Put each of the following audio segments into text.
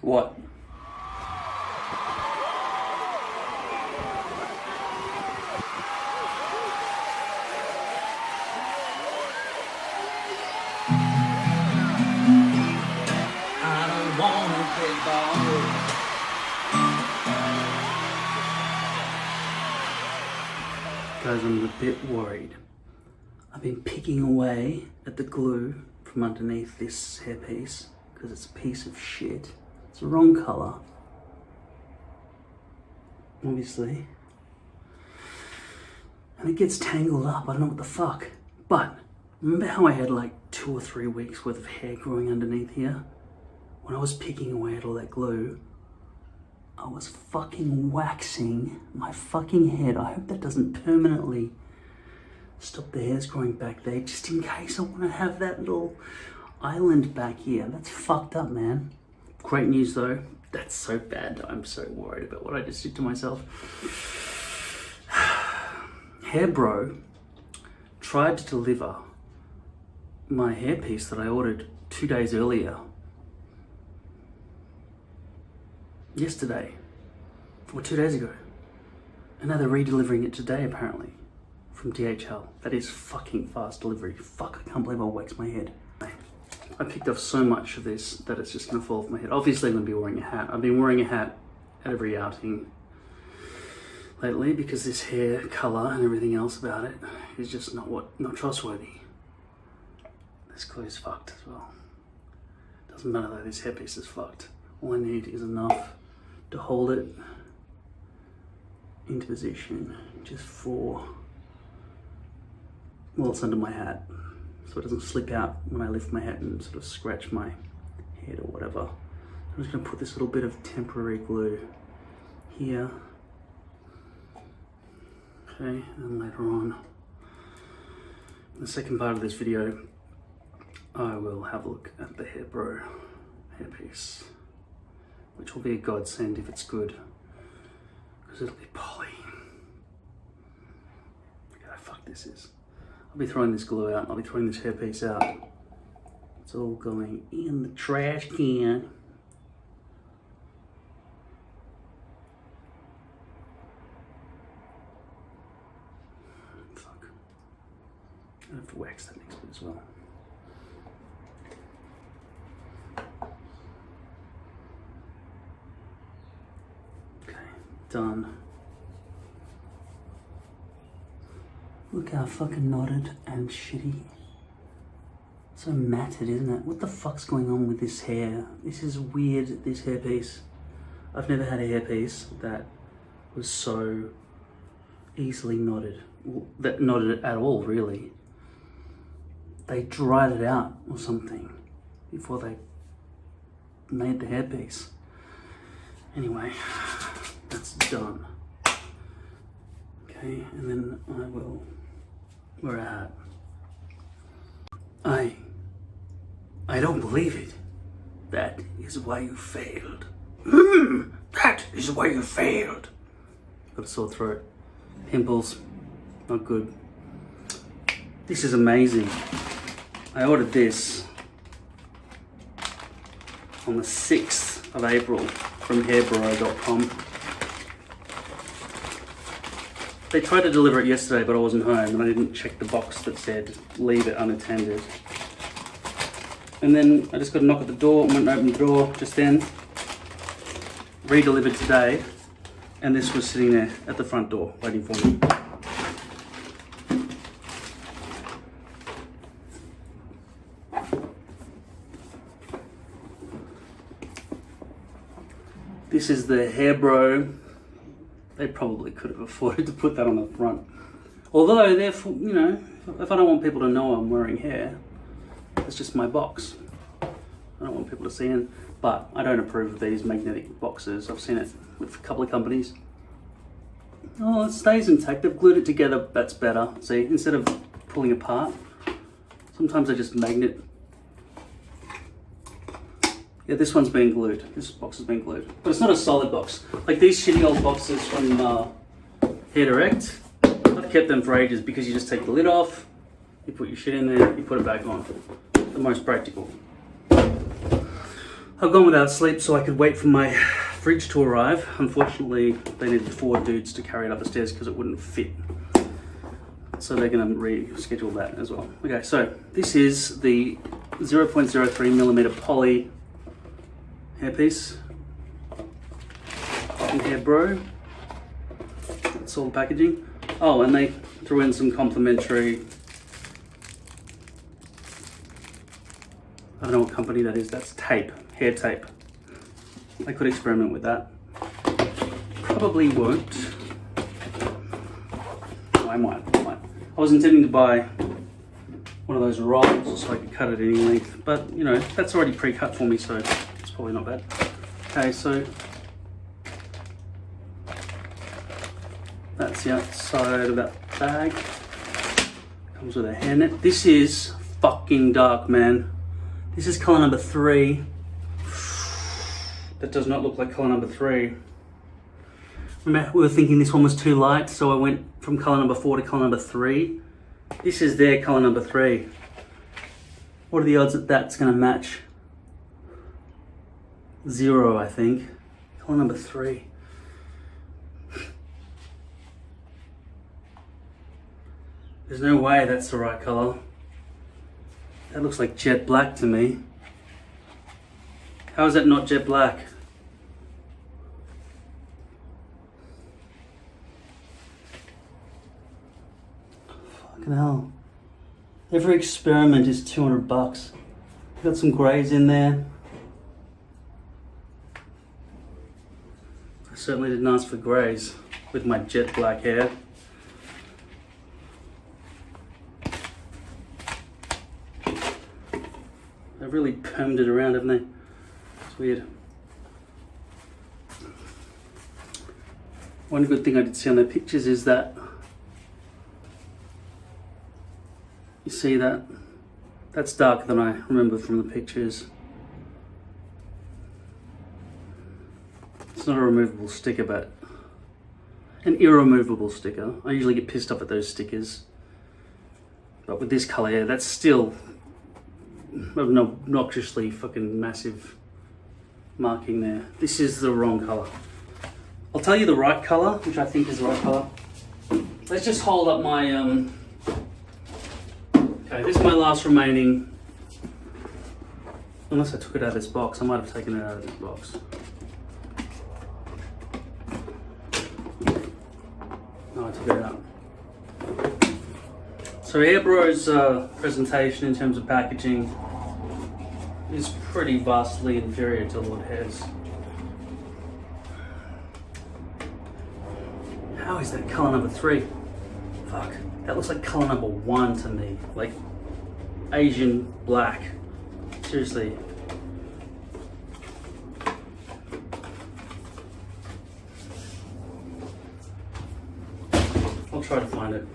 What? I don't wanna play ball. Guys, I'm a bit worried. I've been picking away at the glue from underneath this hairpiece because it's a piece of shit. It's the wrong colour, obviously. And it gets tangled up, I don't know what the fuck. But remember how I had like 2 or 3 weeks worth of hair growing underneath here? When I was picking away at all that glue, I was fucking waxing my fucking head. I hope that doesn't permanently stop the hairs growing back there, just in case I want to have that little island back here. That's fucked up, man. Great news though. That's so bad. I'm so worried about what I just did to myself. Hairbro tried to deliver my hairpiece that I ordered 2 days earlier. Yesterday, or 2 days ago. And now they're re-delivering it today apparently from DHL. That is fucking fast delivery. Fuck, I can't believe I waxed my head. I picked off so much of this that it's just gonna fall off my head. Obviously I'm gonna be wearing a hat. I've been wearing a hat at every outing lately because this hair color and everything else about it is just not trustworthy. This glue is fucked as well. Doesn't matter though, this hairpiece is fucked. All I need is enough to hold it into position just for, well, it's under my hat, so it doesn't slip out when I lift my hat and sort of scratch my head or whatever. I'm just gonna put this little bit of temporary glue here. Okay, and later on, in the second part of this video, I will have a look at the Hairbro hairpiece, which will be a godsend if it's good, because it'll be poly. Look how fucked this is. I'll be throwing this glue out, and I'll be throwing this hairpiece out. It's all going in the trash can. Fuck. I have to wax that next bit as well. Done. Look how fucking knotted and shitty. So matted, isn't it? What the fuck's going on with this hair? This is weird, this hairpiece. I've never had a hairpiece that was so easily knotted. That knotted it at all, really. They dried it out or something before they made the hairpiece. Anyway. That's done. Okay, and then I will wear a hat. I don't believe it. That is why you failed. That is why you failed. Got a sore throat. Pimples. Not good. This is amazing. I ordered this on the 6th of April from hairbro.com. They tried to deliver it yesterday, but I wasn't home and I didn't check the box that said leave it unattended. And then I just got a knock at the door and went and opened the door just then. Re-delivered today, and this was sitting there at the front door waiting for me. This is the Hairbro. They probably could have afforded to put that on the front. Although, therefore, you know, if I don't want people to know I'm wearing hair, it's just my box. I don't want people to see it, but I don't approve of these magnetic boxes. I've seen it with a couple of companies. Oh, it stays intact. They've glued it together. That's better. See, instead of pulling apart, sometimes I just magnet. Yeah, this one's been glued. This box has been glued. But it's not a solid box. Like these shitty old boxes from Hair Direct, I've kept them for ages because you just take the lid off, you put your shit in there, you put it back on. The most practical. I've gone without sleep so I could wait for my fridge to arrive. Unfortunately, they needed 4 dudes to carry it up the stairs because it wouldn't fit. So they're going to reschedule that as well. Okay, so this is the 0.03mm poly hairpiece from Hairbro. That's all the packaging. Oh, and they threw in some complimentary, I don't know what company that is, that's tape, hair tape. I could experiment with that. Probably won't. Oh, I might. I was intending to buy one of those rolls so I could cut it any length, but you know, that's already pre-cut for me, so it's probably not bad. Okay, so that's the outside of that bag. Comes with a hairnet. This is fucking dark, man. This is color number 3. That does not look like color number 3. Remember, we were thinking this one was too light, so I went from color number 4 to color number 3. This is their color number 3. What are the odds that that's gonna match? 0, I think. Color number 3. There's no way that's the right color. That looks like jet black to me. How is that not jet black? Fucking hell. Every experiment is $200. Got some greys in there. I certainly didn't ask for greys with my jet black hair. They've really permed it around, haven't they? It's weird. One good thing I did see on their pictures is that you see that that's darker than I remember from the pictures. It's not a removable sticker, but an irremovable sticker. I usually get pissed off at those stickers, but with this color, yeah, that's still an obnoxiously fucking massive marking there. This is the wrong color. I'll tell you the right color, which I think is the right color. Let's just hold up my okay, this is my last remaining, unless I took it out of this box. I might have taken it out of this box. No, I took it out. So Hairbro's presentation in terms of packaging is pretty vastly inferior to Lordhair's. How is that color number 3? Fuck, that looks like color number 1 to me. Like Asian black. Seriously. I'll try to find it.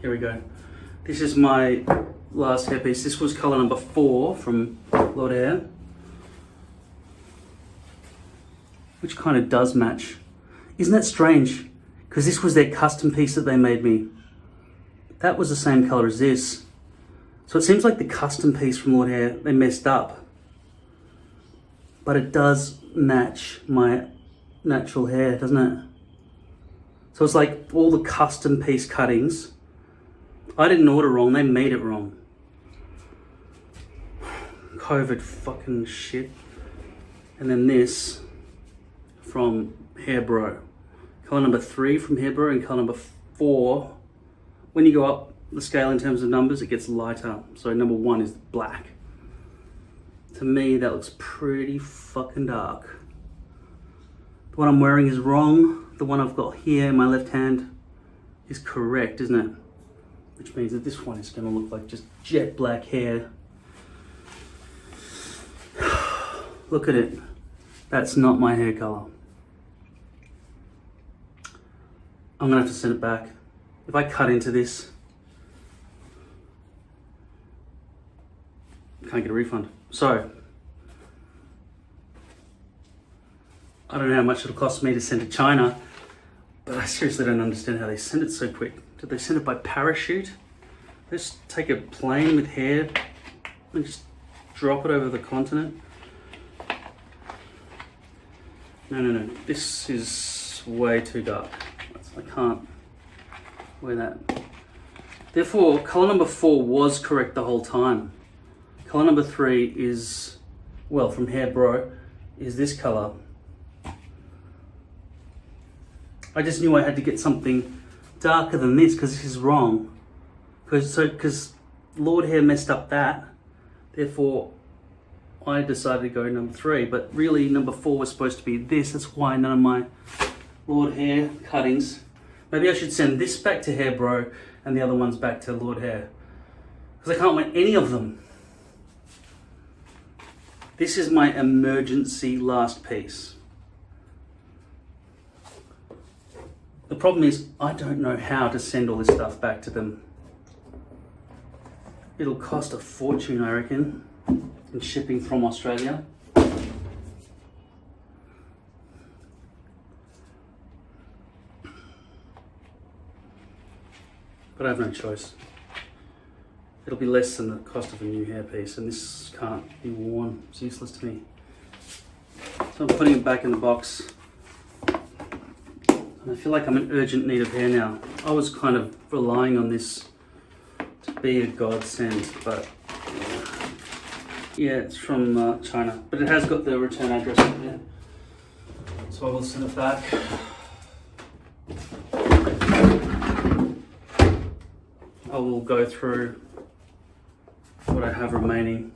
Here we go. This is my last hairpiece. This was color number 4 from Lordhair, which kind of does match. Isn't that strange? Because this was their custom piece that they made me. That was the same color as this. So it seems like the custom piece from Lordhair, they messed up. But it does match my natural hair, doesn't it? So it's like all the custom piece cuttings, I didn't order wrong, they made it wrong. COVID fucking shit. And then this from Hairbro. Color number 3 from Hairbro and color number 4. When you go up the scale in terms of numbers, it gets lighter. So number 1 is black. To me, that looks pretty fucking dark. The one I'm wearing is wrong. The one I've got here in my left hand is correct, isn't it? Which means that this one is going to look like just jet black hair. Look at it. That's not my hair color. I'm going to have to send it back. If I cut into this, I can't get a refund. So, I don't know how much it'll cost me to send to China, but I seriously don't understand how they send it so quick. Did they send it by parachute? They just take a plane with hair and just drop it over the continent? No. This is way too dark. I can't wear that. Therefore, color number 4 was correct the whole time. Color number 3 is, well, from Hairbro, is this color. I just knew I had to get something darker than this because this is wrong. Because Lordhair messed up that. Therefore, I decided to go number 3. But really, number 4 was supposed to be this. That's why none of my Lordhair cuttings. Maybe I should send this back to Hairbro and the other ones back to Lordhair. Because I can't wear any of them. This is my emergency last piece. The problem is I don't know how to send all this stuff back to them. It'll cost a fortune, I reckon, in shipping from Australia. But I have no choice. It'll be less than the cost of a new hairpiece, and this can't be worn. It's useless to me. So I'm putting it back in the box. And I feel like I'm in urgent need of hair now. I was kind of relying on this to be a godsend, but yeah, it's from China. But it has got the return address on there. So I will send it back. I will go through what I have remaining.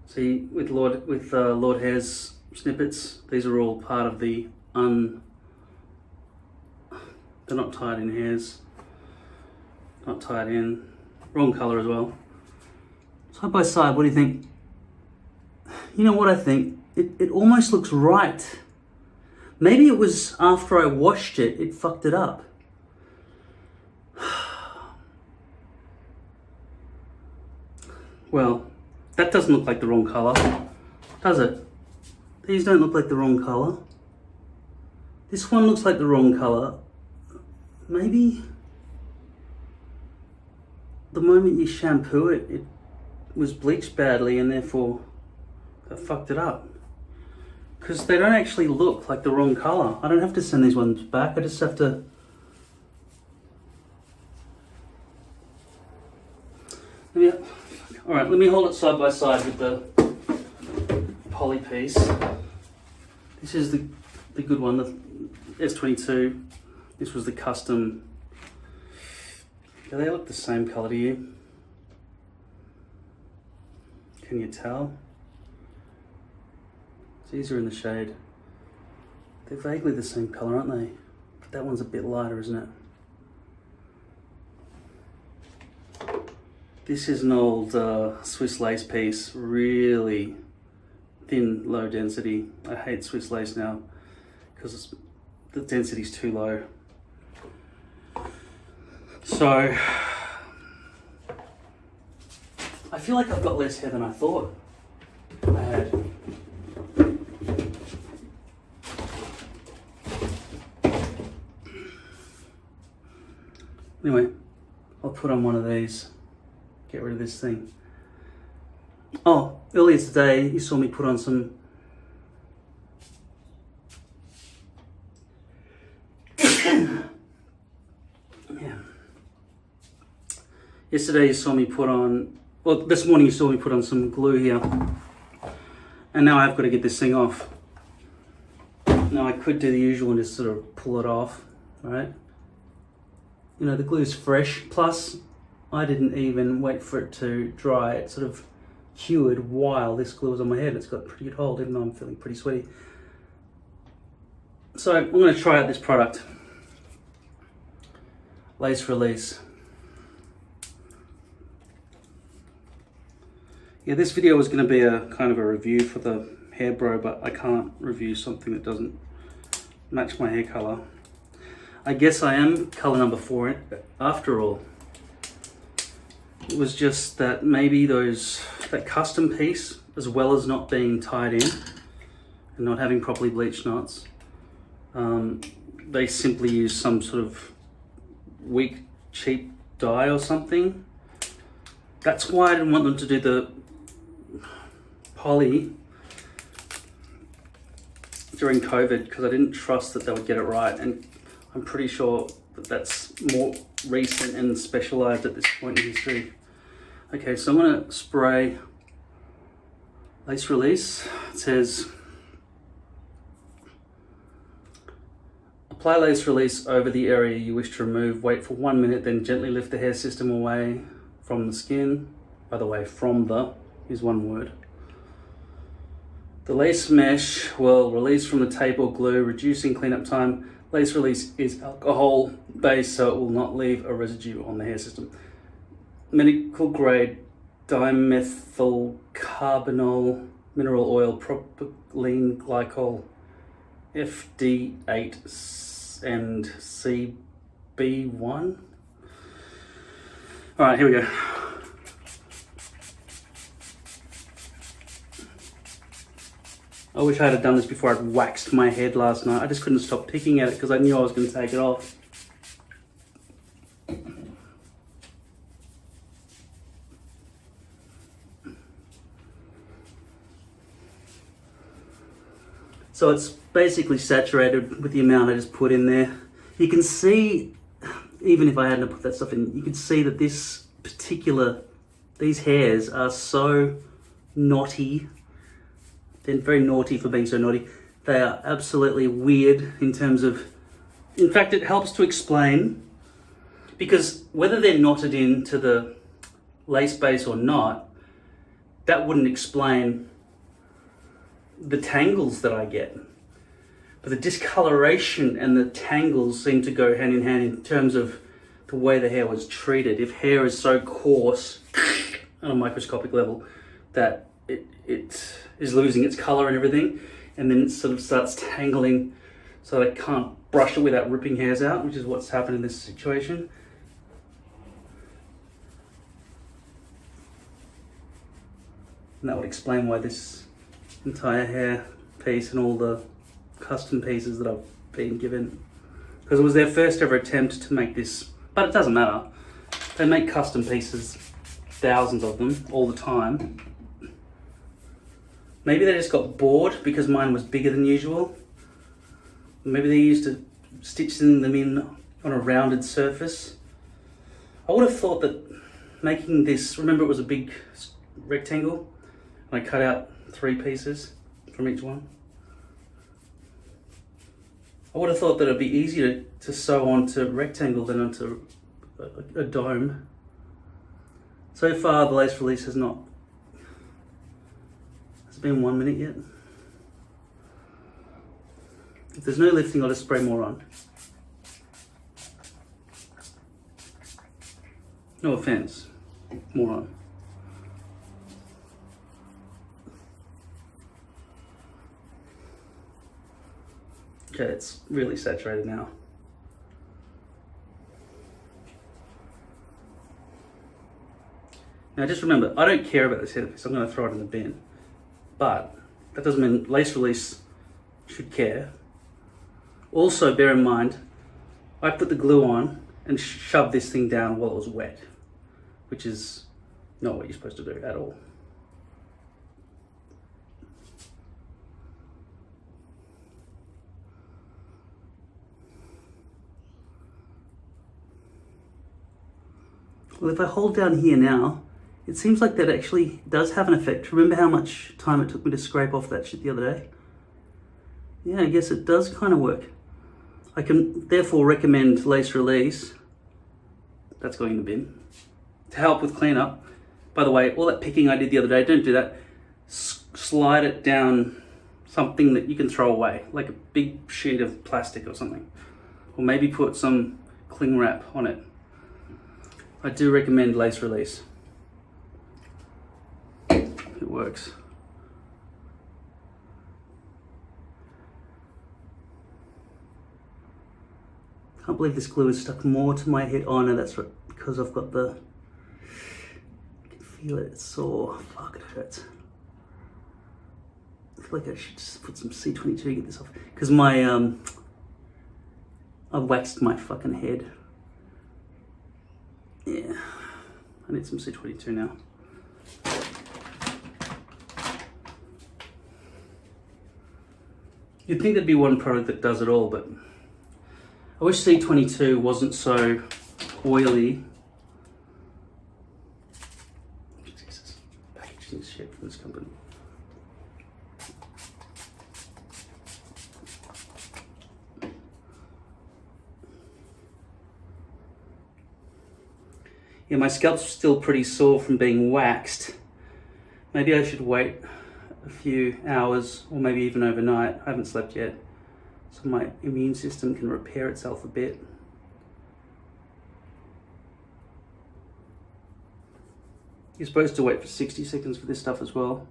See, with Lordhair's snippets, these are all part of the they're not tied in hairs, not tied in, wrong color as well. Side by side, what do you think? You know what I think? It almost looks right. Maybe it was after I washed it, it fucked it up. Well, that doesn't look like the wrong color, does it? These don't look like the wrong color. This one looks like the wrong color. Maybe the moment you shampoo it, it was bleached badly and therefore that fucked it up. Because they don't actually look like the wrong color. I don't have to send these ones back, I just have to... Alright, let me hold it side by side with the poly piece. This is the good one, the S22. This was the custom. Do they look the same color to you? Can you tell? These are in the shade. They're vaguely the same color, aren't they? But that one's a bit lighter, isn't it? This is an old Swiss lace piece, really thin, low density. I hate Swiss lace now because the density's too low. So, I feel like I've got less hair than I thought I had. Anyway, I'll put on one of these. Get rid of this thing. Oh, earlier today you saw me put on some Yesterday you saw me put on, well, this morning you saw me put on some glue here. And now I've got to get this thing off. Now I could do the usual and just sort of pull it off, right? You know, the glue's fresh, plus I didn't even wait for it to dry. It sort of cured while this glue was on my head. It's got a pretty good hold, even though I'm feeling pretty sweaty. So I'm going to try out this product. Lace Release. Yeah, this video was going to be a kind of a review for the Hairbro, but I can't review something that doesn't match my hair color. I guess I am color number 4 after all. It was just that maybe that custom piece, as well as not being tied in and not having properly bleached knots, they simply used some sort of weak, cheap dye or something. That's why I didn't want them to do the poly during COVID because I didn't trust that they would get it right, and I'm pretty sure that that's more recent and specialized at this point in history. Okay, so I'm gonna spray lace release. It says, apply lace release over the area you wish to remove. Wait for 1 minute, then gently lift the hair system away from the skin. By the way, from the is one word. The lace mesh will release from the tape or glue, reducing cleanup time. Lace release is alcohol based, so it will not leave a residue on the hair system. Medical grade dimethyl carbonyl mineral oil, propylene glycol, FD8 and CB1. All right, here we go. I wish I had done this before I'd waxed my head last night. I just couldn't stop picking at it because I knew I was going to take it off. So it's basically saturated with the amount I just put in there. You can see, even if I hadn't put that stuff in, you can see that these hairs are so knotty. They're very naughty for being so naughty. They are absolutely weird in terms of, in fact, it helps to explain, because whether they're knotted into the lace base or not, that wouldn't explain the tangles that I get. But the discoloration and the tangles seem to go hand in hand in terms of the way the hair was treated. If hair is so coarse on a microscopic level that it is losing its color and everything, and then it sort of starts tangling so that I can't brush it without ripping hairs out, which is what's happened in this situation. And that would explain why this entire hair piece and all the custom pieces that I've been given, because it was their first ever attempt to make this, but it doesn't matter. They make custom pieces, thousands of them all the time. Maybe they just got bored because mine was bigger than usual. Maybe they used to stitch them in on a rounded surface. I would have thought that making this, remember it was a big rectangle, and I cut out 3 pieces from each one. I would have thought that it'd be easier to sew onto rectangle than onto a dome. So far, the lace release has not. Has it been 1 minute yet? If there's no lifting, I'll just spray more on. No offense, more on. Okay, it's really saturated now. Now just remember, I don't care about this hairpiece, so I'm going to throw it in the bin. But that doesn't mean lace release should care. Also bear in mind, I put the glue on and shoved this thing down while it was wet, which is not what you're supposed to do at all. Well, if I hold down here now, it seems like that actually does have an effect. Remember how much time it took me to scrape off that shit the other day? Yeah, I guess it does kind of work. I can therefore recommend lace release. That's going in the bin. To help with cleanup. By the way, all that picking I did the other day, don't do that. Slide it down something that you can throw away, like a big sheet of plastic or something. Or maybe put some cling wrap on it. I do recommend lace release. It works. Can't believe this glue is stuck more to my head. Oh no, that's right, because I've got the, I can feel it, it's sore. Fuck, it hurts. I feel like I should just put some C22 to get this off. Because my, I've waxed my fucking head. Yeah, I need some C22 now. You'd think there'd be one product that does it all, but I wish C22 wasn't so oily. Jesus, packaging shit from this company. Yeah, my scalp's still pretty sore from being waxed. Maybe I should wait a few hours or maybe even overnight. I haven't slept yet, so my immune system can repair itself a bit. You're supposed to wait for 60 seconds for this stuff as well.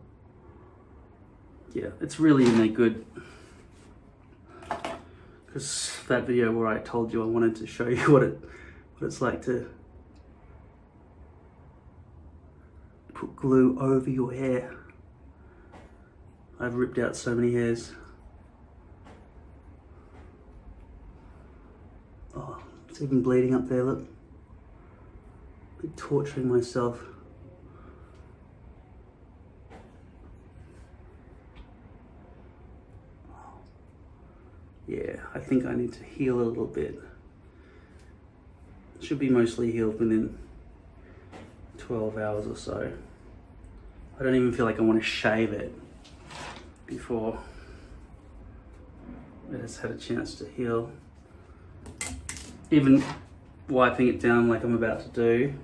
Yeah, it's really in there good. Because that video where I told you I wanted to show you what it's like to put glue over your hair. I've ripped out so many hairs. Oh, it's even bleeding up there, look. I'm torturing myself. Yeah, I think I need to heal a little bit. Should be mostly healed within 12 hours or so. I don't even feel like I want to shave it before it has had a chance to heal. Even wiping it down like I'm about to do,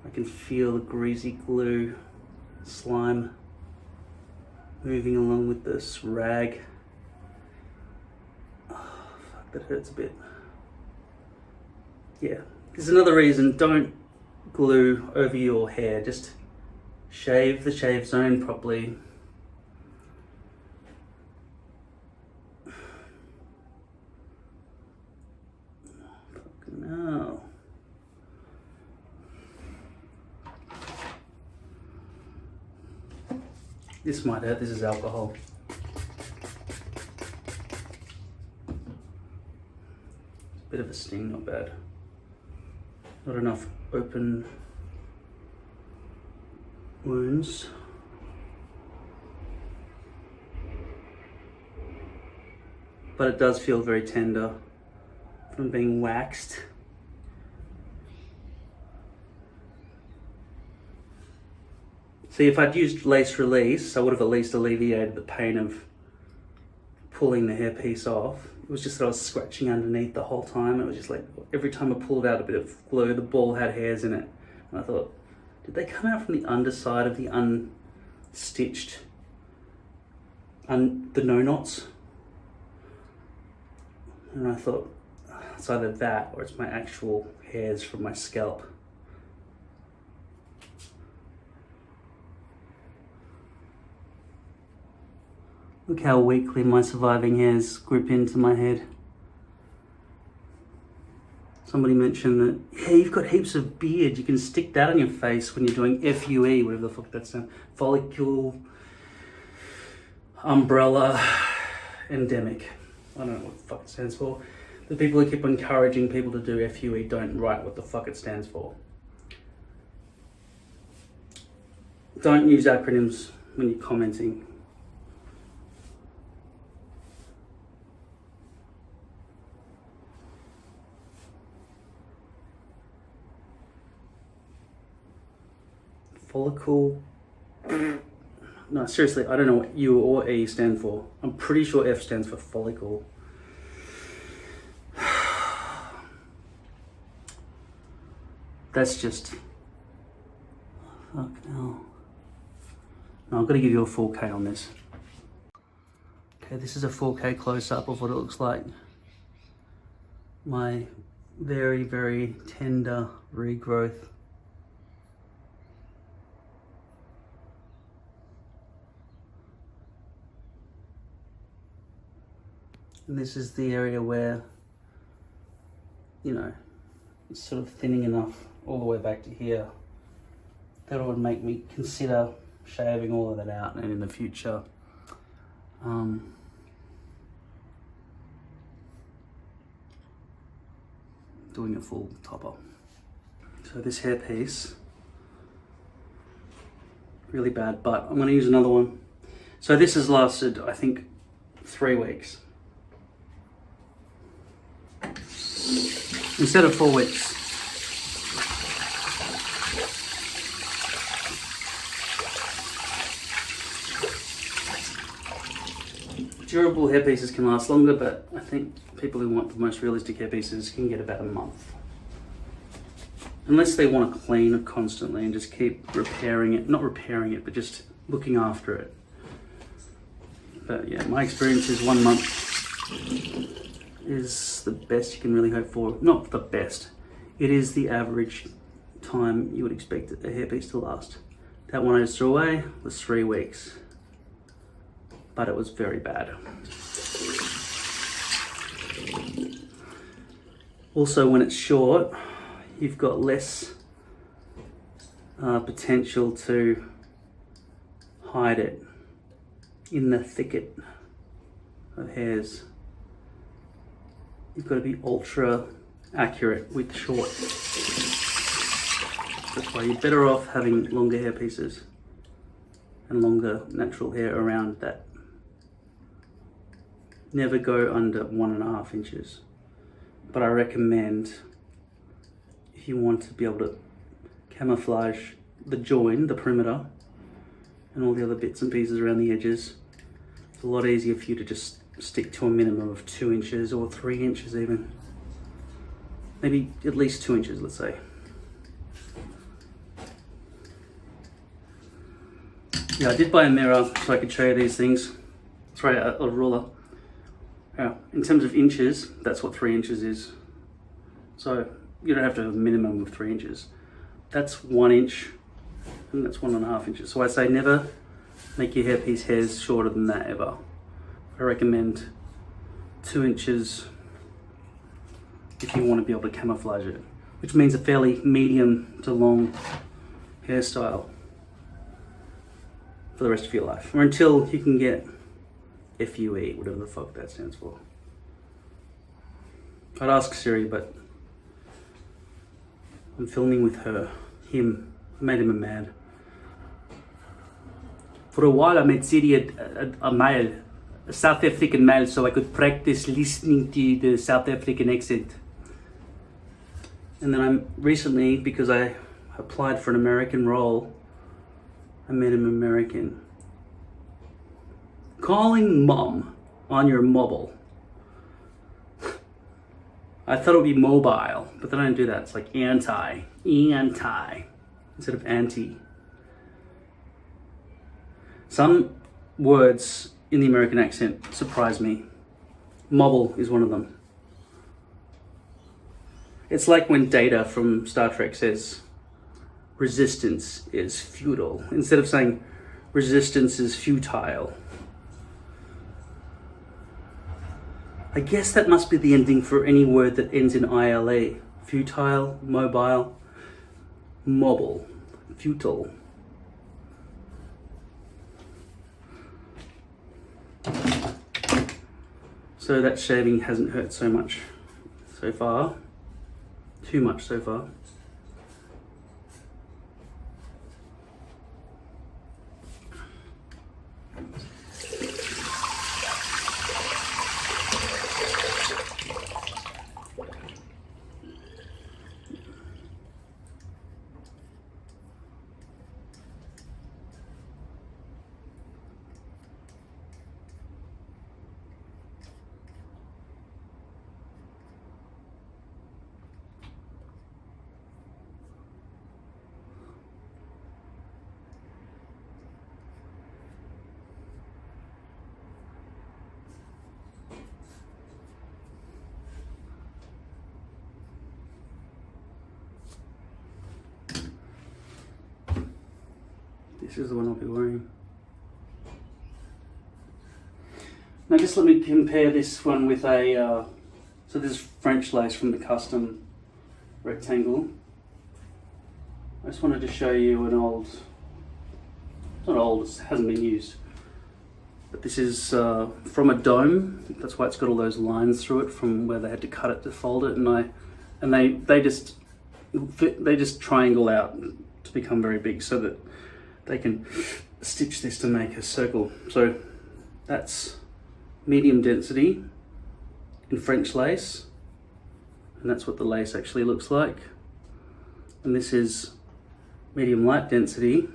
I can feel the greasy glue slime moving along with this rag. Oh, fuck, that hurts a bit. Yeah, there's another reason, don't glue over your hair, just shave the shave zone properly. No. This might hurt, this is alcohol. Bit of a sting, not bad. Not enough open wounds. But it does feel very tender from being waxed. See, if I'd used lace release, I would have at least alleviated the pain of pulling the hairpiece off. It was just that I was scratching underneath the whole time. It was just like, every time I pulled out a bit of glue, the ball had hairs in it. And I thought, did they come out from the underside of the unstitched, the no-knots? And I thought, it's either that or it's my actual hairs from my scalp. Look how weakly my surviving hairs grip into my head. Somebody mentioned that, yeah, you've got heaps of beard. You can stick that on your face when you're doing FUE, whatever the fuck that stands. Follicle, umbrella, endemic. I don't know what the fuck it stands for. The people who keep encouraging people to do FUE don't write what the fuck it stands for. Don't use acronyms when you're commenting. Follicle. No, seriously, I don't know what U or E stand for. I'm pretty sure F stands for follicle. That's just... Fuck no. No, I've got to give you a 4K on this. Okay, this is a 4K close-up of what it looks like. My very, very tender regrowth. And this is the area where, you know, it's sort of thinning enough all the way back to here that it would make me consider shaving all of that out, and in the future doing a full topper. So this hairpiece, really bad, but I'm going to use another one. So this has lasted, I think, 3 weeks. Instead of 4 weeks. Durable hairpieces can last longer, but I think people who want the most realistic hairpieces can get about a month. Unless they want to clean it constantly and just keep repairing it, not repairing it, but just looking after it. But yeah, my experience is 1 month is the best you can really hope for. Not the best, it is the average time you would expect a hairpiece to last. That one I just threw away was 3 weeks, but it was very bad. Also, when it's short, you've got less potential to hide it in the thicket of hairs. You've got to be ultra accurate with short. That's why you're better off having longer hair pieces and longer natural hair around that. Never go under 1.5 inches. But I recommend, if you want to be able to camouflage the join, the perimeter, and all the other bits and pieces around the edges, it's a lot easier for you to just stick to a minimum of 2 inches or 3 inches even. Maybe at least 2 inches, let's say. Yeah, I did buy a mirror so I could show you these things. Sorry, a ruler. Yeah, in terms of inches, that's what 3 inches is. So you don't have to have a minimum of 3 inches. That's 1 inch, and that's 1.5 inches. So I say never make your hairpiece hairs shorter than that ever. I recommend 2 inches if you want to be able to camouflage it, which means a fairly medium to long hairstyle for the rest of your life, or until you can get FUE, whatever the fuck that stands for. I'd ask Siri, but I'm filming with him. I made him a mad. For a while I made Siri a male, a South African male, so I could practice listening to the South African accent. And then I'm recently, because I applied for an American role, I made him American. Calling mom on your mobile. I thought it would be mobile, but then I didn't do that. It's like anti instead of anti. Some words in the American accent surprise me. Mobile is one of them. It's like when Data from Star Trek says resistance is futile, instead of saying resistance is futile. I guess that must be the ending for any word that ends in ILE. Futile, mobile, mobile, futile. So that shaving hasn't hurt so much so far. Too much so far. This is the one I'll be wearing. Now just let me compare this one with a, so this is French lace from the custom rectangle. I just wanted to show you an old, not old, it hasn't been used, but this is from a dome. That's why it's got all those lines through it from where they had to cut it to fold it, and they just triangle out to become very big so that they can stitch this to make a circle. So that's medium density in French lace, and that's what the lace actually looks like. And this is medium light density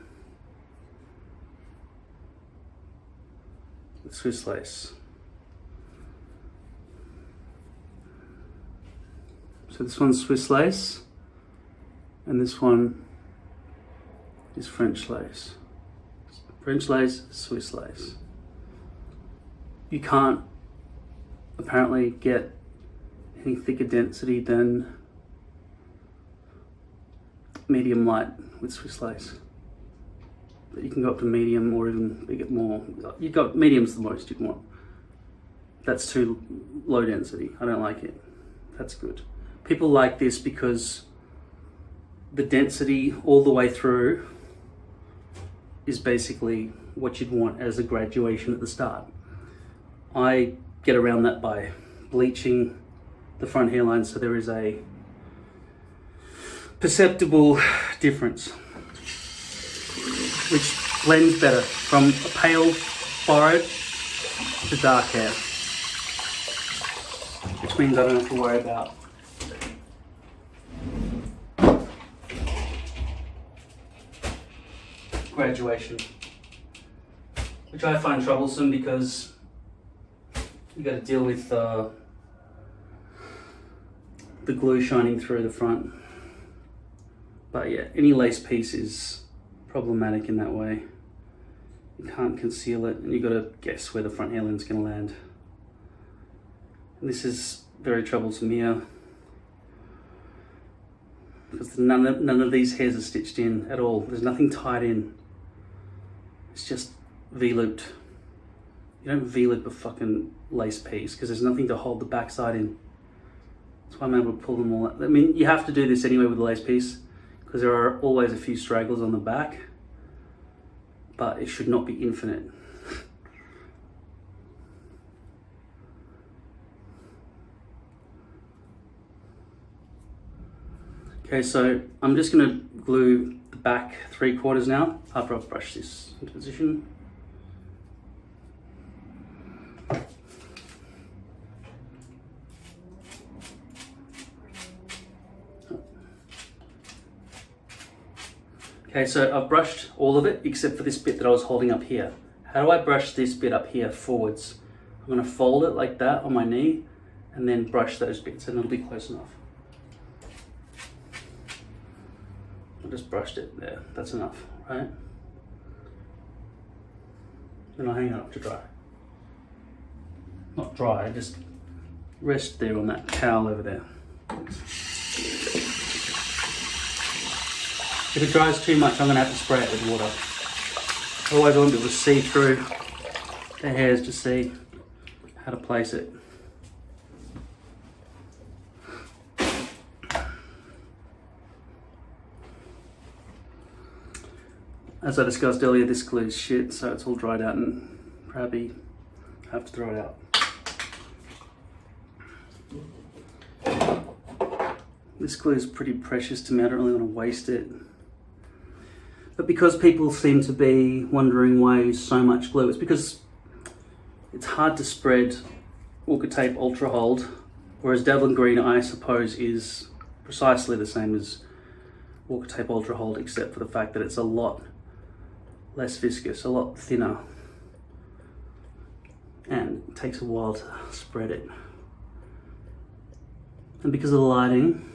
with Swiss lace. So this one's Swiss lace, and this one is French lace. French lace, Swiss lace. You can't apparently get any thicker density than medium light with Swiss lace. But you can go up to medium or even bigger more. You've got medium's the most you can want. That's too low density. I don't like it. That's good. People like this because the density all the way through is basically what you'd want as a graduation at the start. I get around that by bleaching the front hairline so there is a perceptible difference, which blends better from a pale forehead to dark hair, which means I don't have to worry about graduation, which I find troublesome because you got to deal with the glue shining through the front. But yeah, any lace piece is problematic in that way. You can't conceal it, and you got to guess where the front hairline's going to land. And this is very troublesome here because none of these hairs are stitched in at all. There's nothing tied in. It's just V-looped. You don't V-loop a fucking lace piece because there's nothing to hold the backside in. That's why I'm able to pull them all out. I mean, you have to do this anyway with a lace piece because there are always a few stragglers on the back, but it should not be infinite. Okay, so I'm just gonna glue the back 3/4 now after I've brushed this into position. Okay, so I've brushed all of it except for this bit that I was holding up here. How do I brush this bit up here forwards? I'm gonna fold it like that on my knee and then brush those bits and it'll be close enough. I just brushed it there, that's enough, right? Then I'll hang it up to dry. Not dry, just rest there on that towel over there. If it dries too much, I'm gonna have to spray it with water. Otherwise I won't be able to see through the hairs to see how to place it. As I discussed earlier, this glue is shit, so it's all dried out and probably have to throw it out. This glue is pretty precious to me, I don't really want to waste it. But because people seem to be wondering why I use so much glue, it's because it's hard to spread Walker Tape Ultra Hold, whereas Devlin Green, I suppose, is precisely the same as Walker Tape Ultra Hold, except for the fact that it's a lot less viscous, a lot thinner, and it takes a while to spread it. And because of the lighting,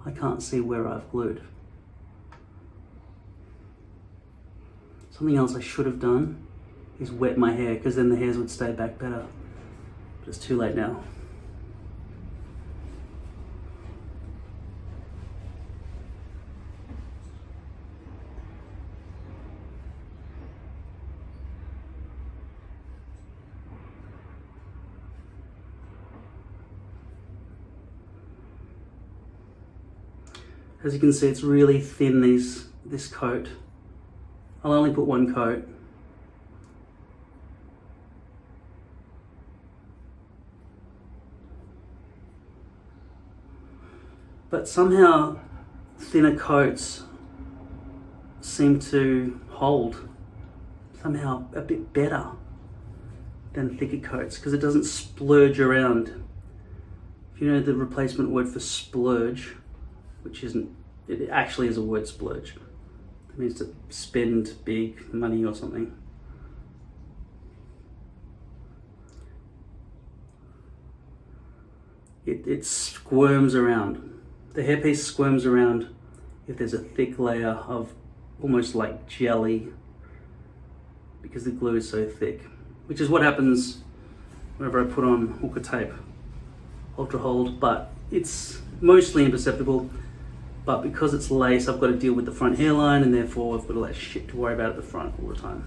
I can't see where I've glued. Something else I should have done is wet my hair, because then the hairs would stay back better. But it's too late now. As you can see, it's really thin, this coat. I'll only put one coat. But somehow thinner coats seem to hold somehow a bit better than thicker coats because it doesn't splurge around. If you know the replacement word for splurge, which isn't, it actually is a word, splurge. It means to spend big money or something. It squirms around. The hairpiece squirms around if there's a thick layer of almost like jelly because the glue is so thick, which is what happens whenever I put on hooker tape, ultra hold, but it's mostly imperceptible. But because it's lace, I've got to deal with the front hairline and therefore I've got all that shit to worry about at the front all the time.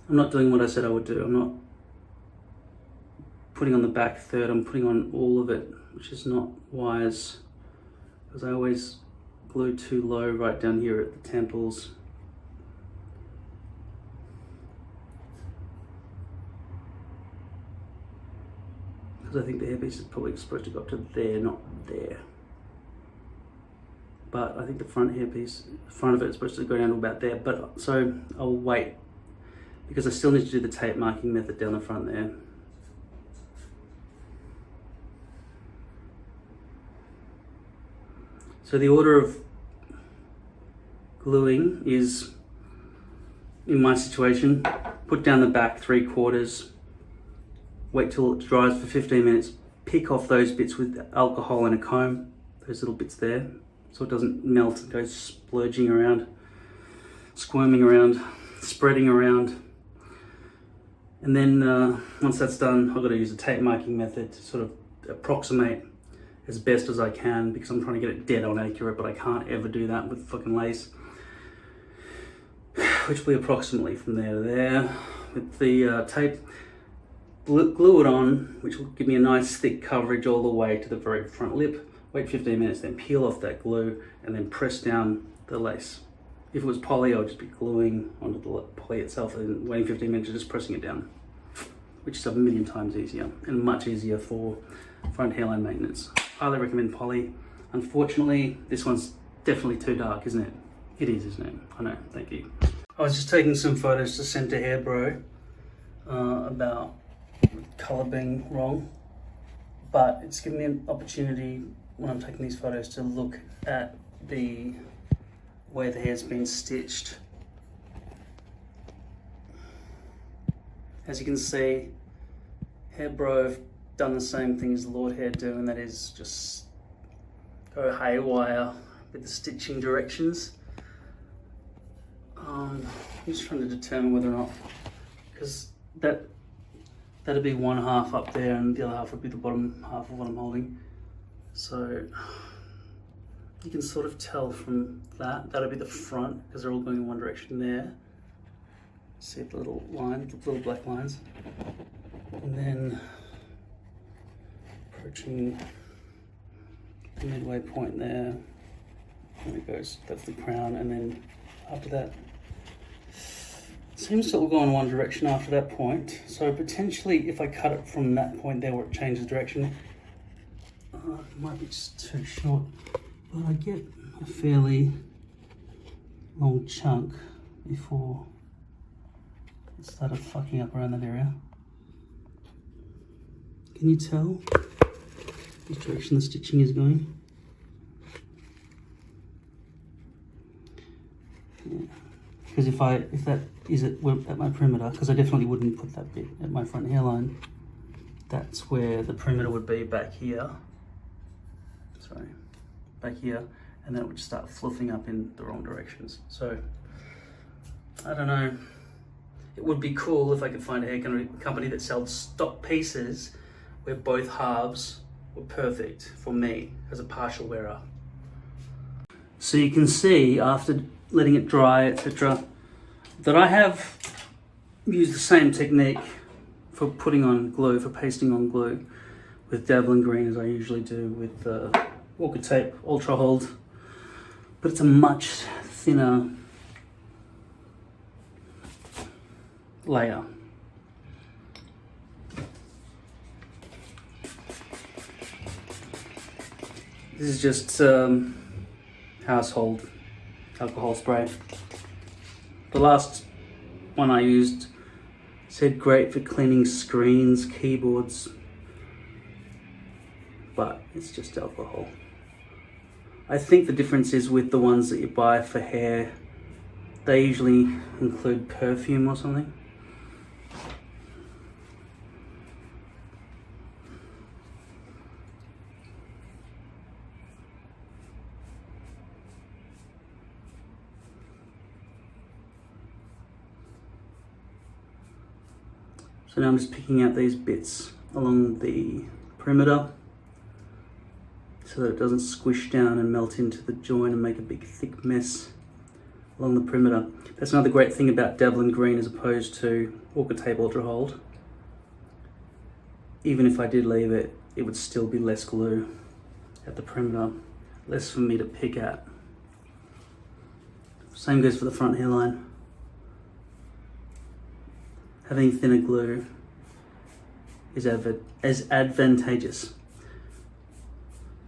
I'm not doing what I said I would do. I'm not putting on the back third, I'm putting on all of it, which is not wise because I always glue too low right down here at the temples. Because I think the hairpiece is probably supposed to go up to there, not there. But I think the front hairpiece, the front of it is supposed to go down to about there. But so I'll wait because I still need to do the tape marking method down the front there. So the order of gluing is, in my situation, put down the back 3/4, wait till it dries for 15 minutes, pick off those bits with alcohol and a comb, those little bits there, so it doesn't melt and goes splurging around, squirming around, spreading around. And then once that's done, I've got to use a tape marking method to sort of approximate as best as I can because I'm trying to get it dead on accurate, but I can't ever do that with fucking lace. Which will be approximately from there to there. With the tape, glue it on, which will give me a nice thick coverage all the way to the very front lip. Wait 15 minutes, then peel off that glue and then press down the lace. If it was poly, I would just be gluing onto the poly itself and waiting 15 minutes and just pressing it down, which is a million times easier and much easier for front hairline maintenance. Highly recommend poly. Unfortunately, this one's definitely too dark, isn't it? It is, isn't it? I know, thank you. I was just taking some photos to send to Hairbro about colour being wrong, but it's given me an opportunity when I'm taking these photos to look at the way the hair's been stitched. As you can see, Hairbro have done the same thing as Lordhair do, and that is just go haywire with the stitching directions. I'm just trying to determine whether or not, because that'd be one half up there and the other half would be the bottom half of what I'm holding. So you can sort of tell from that'll be the front because they're all going in one direction there. See the little line, the little black lines. And then approaching the midway point there, and it goes, that's the crown, and then after that, seems to all go in one direction after that point. So potentially if I cut it from that point there where it changes direction, it might be just too short, but I get a fairly long chunk before it started fucking up around that area. Can you tell which direction the stitching is going? Yeah. Because if that is at my perimeter, because I definitely wouldn't put that bit at my front hairline, that's where the perimeter would be back here. Sorry, back here, and then it would start fluffing up in the wrong directions. So, I don't know. It would be cool if I could find a hair company that sells stock pieces where both halves were perfect for me as a partial wearer. So you can see after letting it dry, etc., that I have used the same technique for putting on glue, for pasting on glue with dabbling green as I usually do with Walker tape, ultra hold, but it's a much thinner layer. This is just household alcohol spray. The last one I used said great for cleaning screens, keyboards, but it's just alcohol. I think the difference is with the ones that you buy for hair, they usually include perfume or something. So now I'm just picking out these bits along the perimeter so that it doesn't squish down and melt into the joint and make a big thick mess along the perimeter. That's another great thing about Devlin Green as opposed to Orca Tape Ultra Hold. Even if I did leave it, it would still be less glue at the perimeter, less for me to pick at. Same goes for the front hairline. Having thinner glue is advantageous.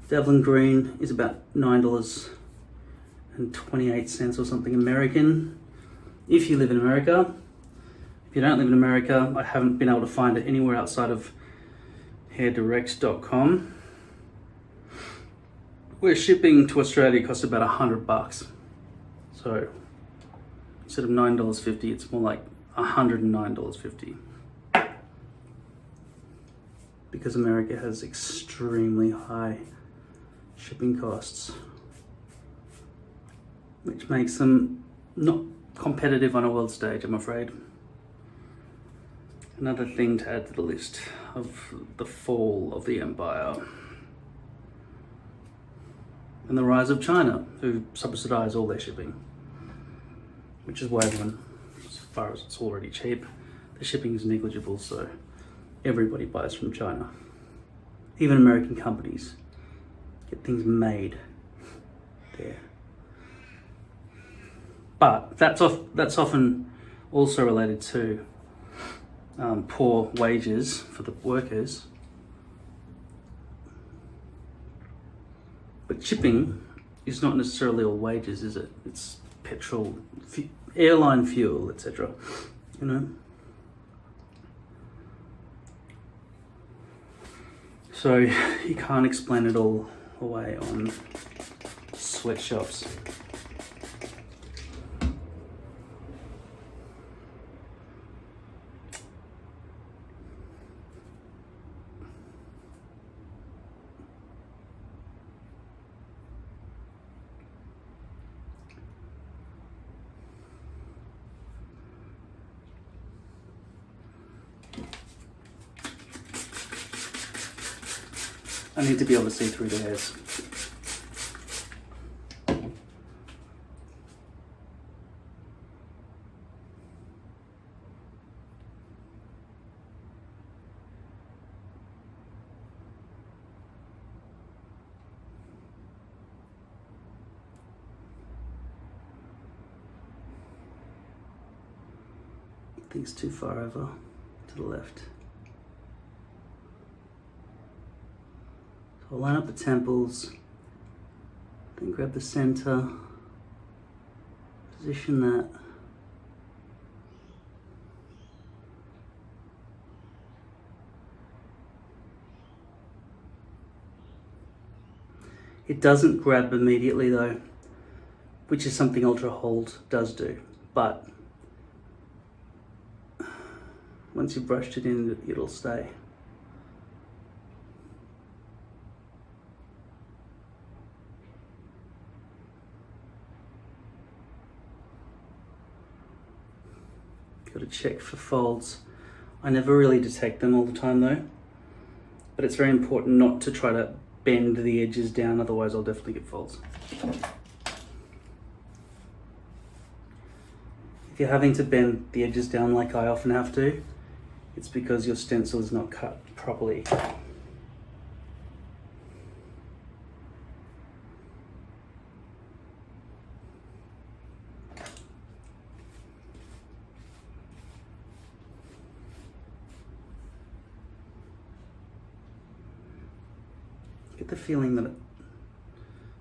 Devlin Green is about $9.28 or something American. If you live in America. If you don't live in America, I haven't been able to find it anywhere outside of hairdirect.com, where shipping to Australia costs about $100. So instead of $9.50, it's more like $109.50, because America has extremely high shipping costs, which makes them not competitive on a world stage, I'm afraid. Another thing to add to the list of the fall of the empire and the rise of China, who subsidize all their shipping, which is why everyone, as far as it's already cheap, the shipping is negligible, so everybody buys from China. Even American companies get things made there. But that's often also related to poor wages for the workers. But shipping is not necessarily all wages, is it? It's petrol, airline fuel, etc. You know? So you can't explain it all away on sweatshops. I need to be able to see through the hairs. I think it's too far over to the left. So I'll line up the temples, then grab the center, position that. It doesn't grab immediately though, which is something Ultra Hold does do, but once you've brushed it in, it'll stay. Got to check for folds. I never really detect them all the time though, but it's very important not to try to bend the edges down, otherwise I'll definitely get folds. If you're having to bend the edges down like I often have to, it's because your stencil is not cut properly. get the feeling that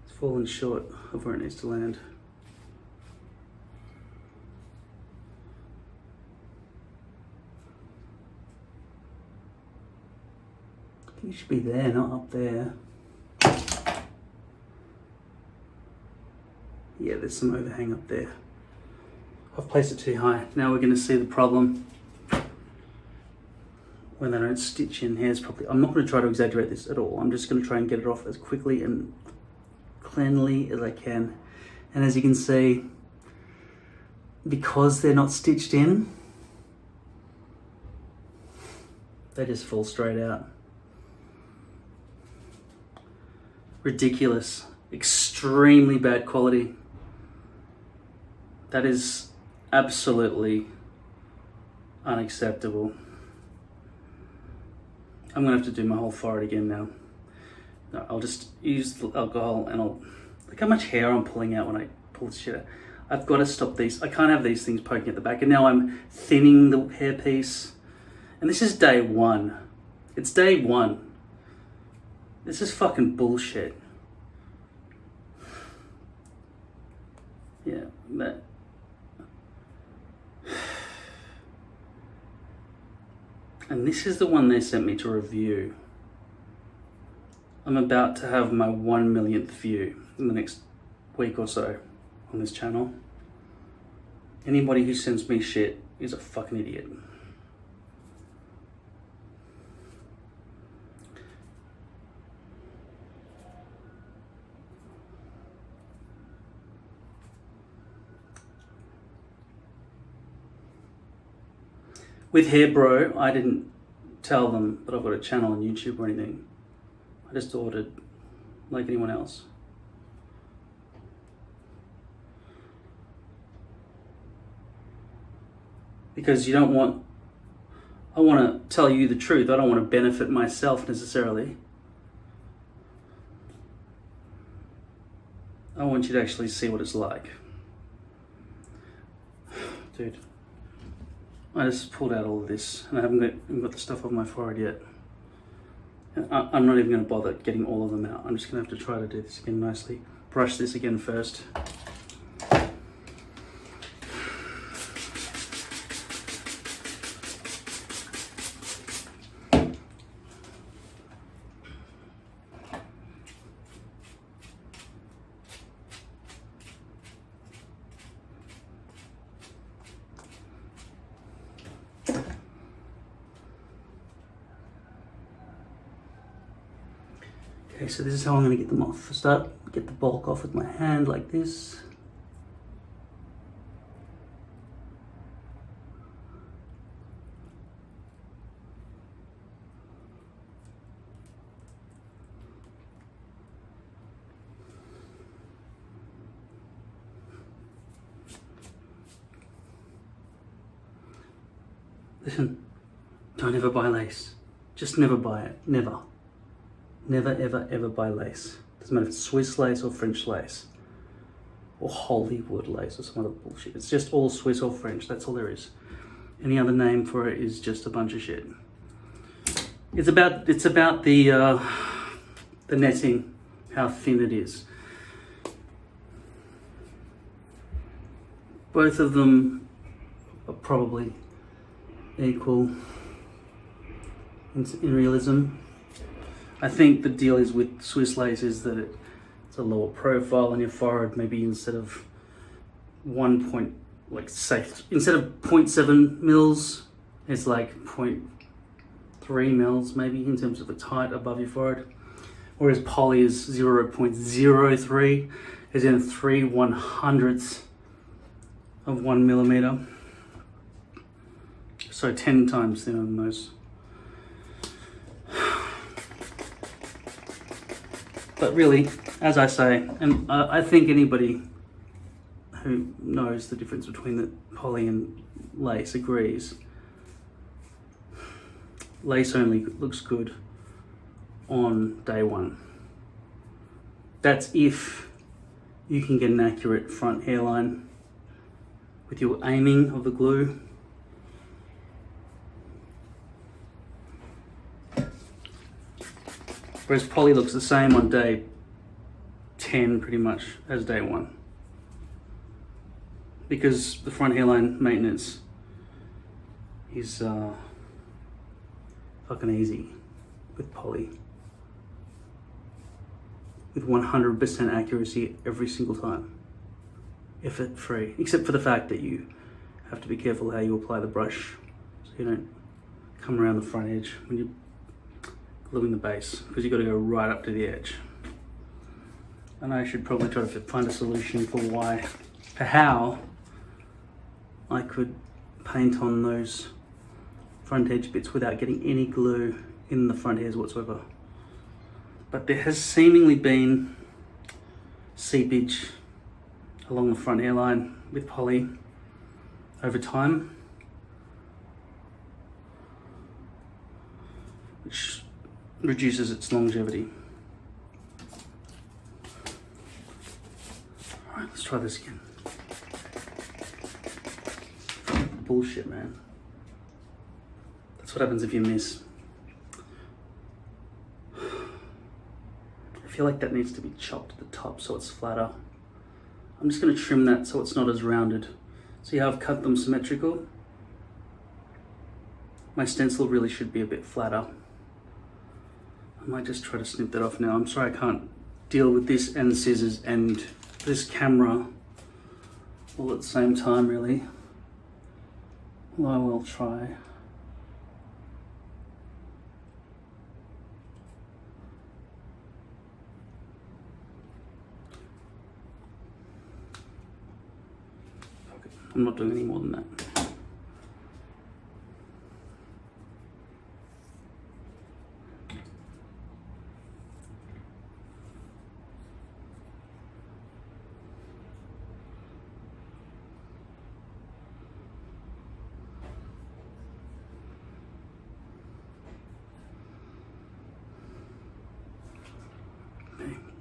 it's fallen short of where it needs to land. I think it should be there, not up there. Yeah, there's some overhang up there. I've placed it too high. Now we're going to see the problem when they don't stitch in hairs properly. I'm not going to try to exaggerate this at all. I'm just going to try and get it off as quickly and cleanly as I can. And as you can see, because they're not stitched in, they just fall straight out. Ridiculous. Extremely bad quality. That is absolutely unacceptable. I'm gonna have to do my whole forehead again now. No, I'll just use the alcohol and I'll look how much hair I'm pulling out when I pull this shit out. I've got to stop these. I can't have these things poking at the back. And now I'm thinning the hairpiece. And this is day one. It's day one. This is fucking bullshit. Yeah, that. And this is the one they sent me to review. I'm about to have my 1 millionth view in the next week or so on this channel. Anybody who sends me shit is a fucking idiot. With Hairbro, I didn't tell them that I've got a channel on YouTube or anything. I just ordered like anyone else. Because you don't want, I want to tell you the truth. I don't want to benefit myself necessarily. I want you to actually see what it's like. Dude. I just pulled out all of this and I haven't got the stuff on my forehead yet. I'm not even going to bother getting all of them out. I'm just going to have to try to do this again nicely. Brush this again first. Okay, so this is how I'm going to get them off. Get the bulk off with my hand like this. Listen, don't ever buy lace. Just never buy it. Never. Never, ever, ever buy lace. Doesn't matter if it's Swiss lace or French lace. Or Hollywood lace or some other bullshit. It's just all Swiss or French. That's all there is. Any other name for it is just a bunch of shit. It's about the netting, how thin it is. Both of them are probably equal in realism. I think the deal is with Swiss lace is that it's a lower profile on your forehead. Maybe instead of instead of 0.7 mils, it's like 0.3 mils maybe in terms of its height above your forehead. Whereas poly is 0.03, is in 3/100ths of 1 millimeter. So 10 times thinner than those. But really, as I say, and I think anybody who knows the difference between the poly and lace agrees, lace only looks good on day one. That's if you can get an accurate front hairline with your aiming of the glue. Whereas poly looks the same on day 10 pretty much as day 1. Because the front hairline maintenance is fucking easy with poly. With 100% accuracy every single time. Effort free. Except for the fact that you have to be careful how you apply the brush so you don't come around the front edge when you're gluing the base, because you've got to go right up to the edge. And I should probably try to find a solution for how I could paint on those front edge bits without getting any glue in the front hairs whatsoever. But there has seemingly been seepage along the front hairline with poly over time, which reduces its longevity. All right, let's try this again. Bullshit, man. That's what happens if you miss. I feel like that needs to be chopped at the top so it's flatter. I'm just going to trim that so it's not as rounded. See how I've cut them symmetrical? My stencil really should be a bit flatter. I might just try to snip that off now. I'm sorry I can't deal with this and scissors and this camera all at the same time, really. Well, I will try. Okay, I'm not doing any more than that.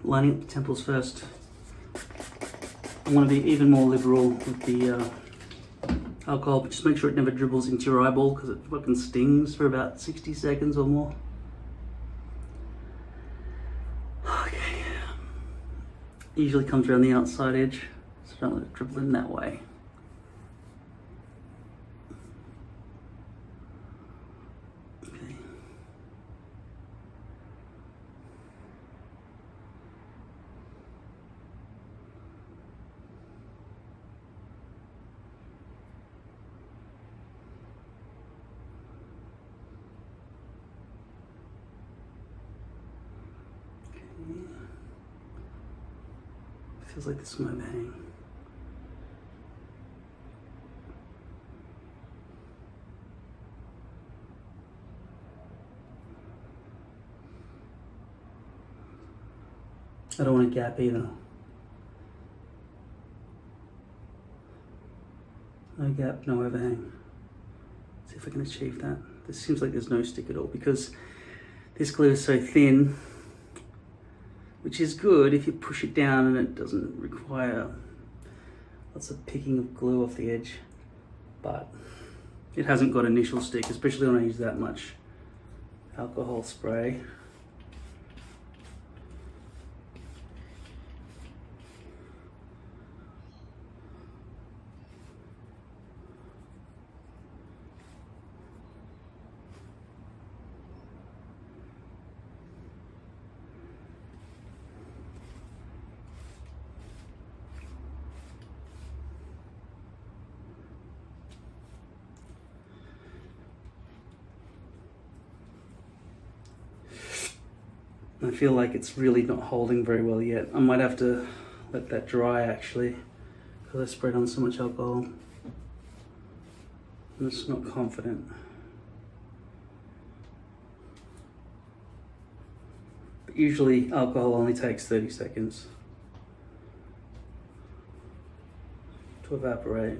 Lining up the temples first. I want to be even more liberal with the alcohol, but just make sure it never dribbles into your eyeball because it fucking stings for about 60 seconds or more. Okay. Usually comes around the outside edge, so don't let it dribble in that way. Feels like this might hang. I don't want a gap either. No gap, no overhang. See if I can achieve that. This seems like there's no stick at all because this glue is so thin, which is good if you push it down and it doesn't require lots of picking of glue off the edge, but it hasn't got initial stick, especially when I use that much alcohol spray. I feel like it's really not holding very well yet. I might have to let that dry actually, because I sprayed on so much alcohol. I'm just not confident. But usually alcohol only takes 30 seconds to evaporate.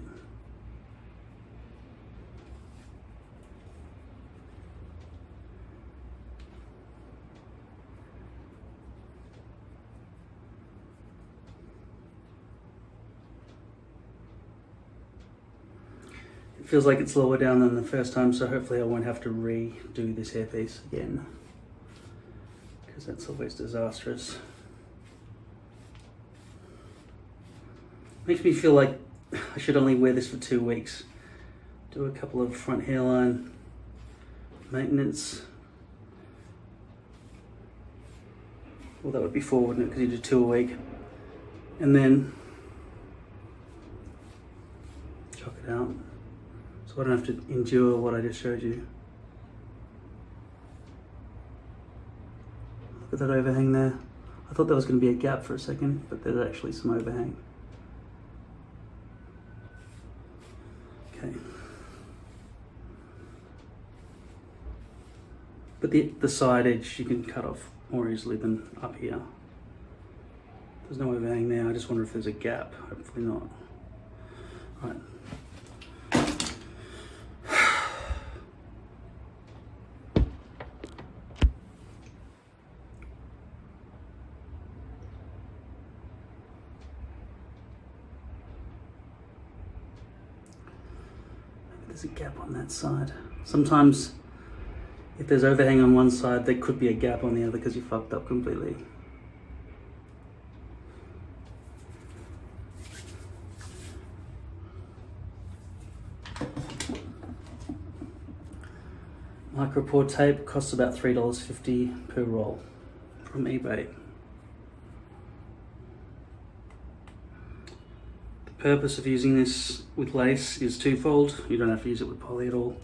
It feels like it's lower down than the first time, so hopefully I won't have to redo this hairpiece again. because that's always disastrous. Makes me feel like I should only wear this for 2 weeks. Do a couple of front hairline maintenance. Well, that would be 4, wouldn't it? Because you do 2 a week. And then chuck it out. So I don't have to endure what I just showed you. Look at that overhang there. I thought there was going to be a gap for a second, but there's actually some overhang. Okay. But the side edge you can cut off more easily than up here. There's no overhang there. I just wonder if there's a gap. Hopefully not. All right. There's a gap on that side. Sometimes if there's overhang on one side, there could be a gap on the other because you fucked up completely. Micropore tape costs about $3.50 per roll from eBay. The purpose of using this with lace is twofold. You don't have to use it with poly at all.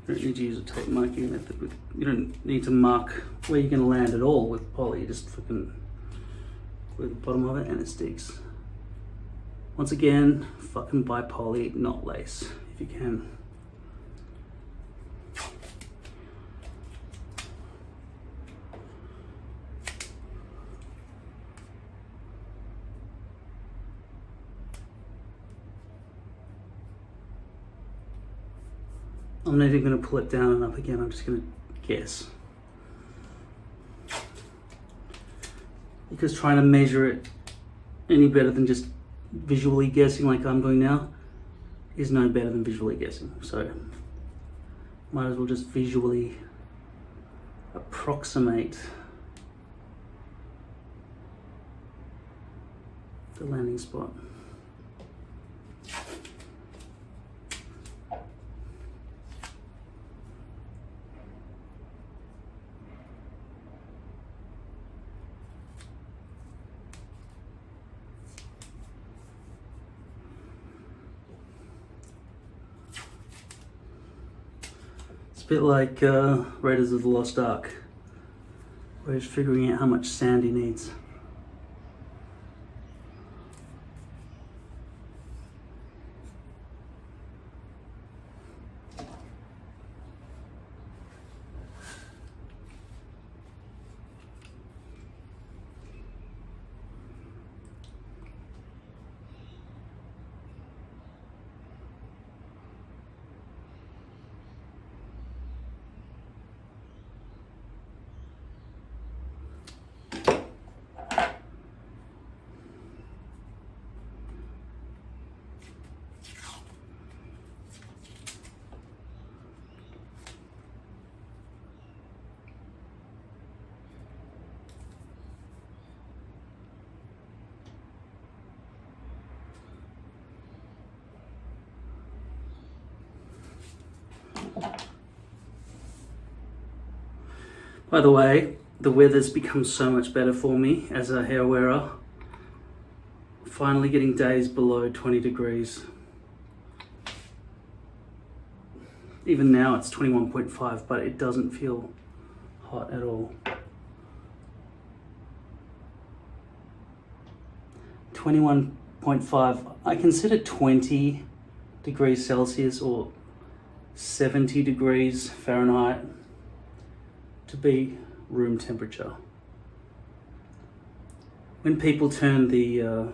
You don't need to use a tape marking method. You don't need to mark where you're going to land at all with poly. You just fucking glue the bottom of it and it sticks. Once again, fucking buy poly, not lace, if you can. I'm not even going to pull it down and up again, I'm just going to guess. Because trying to measure it any better than just visually guessing like I'm doing now is no better than visually guessing. So might as well just visually approximate the landing spot. A bit like Raiders of the Lost Ark, where he's figuring out how much sand he needs. By the way, the weather's become so much better for me as a hair wearer. Finally getting days below 20 degrees. Even now it's 21.5, but it doesn't feel hot at all. 21.5, I consider 20 degrees Celsius or 70 degrees Fahrenheit to be room temperature. When people turn the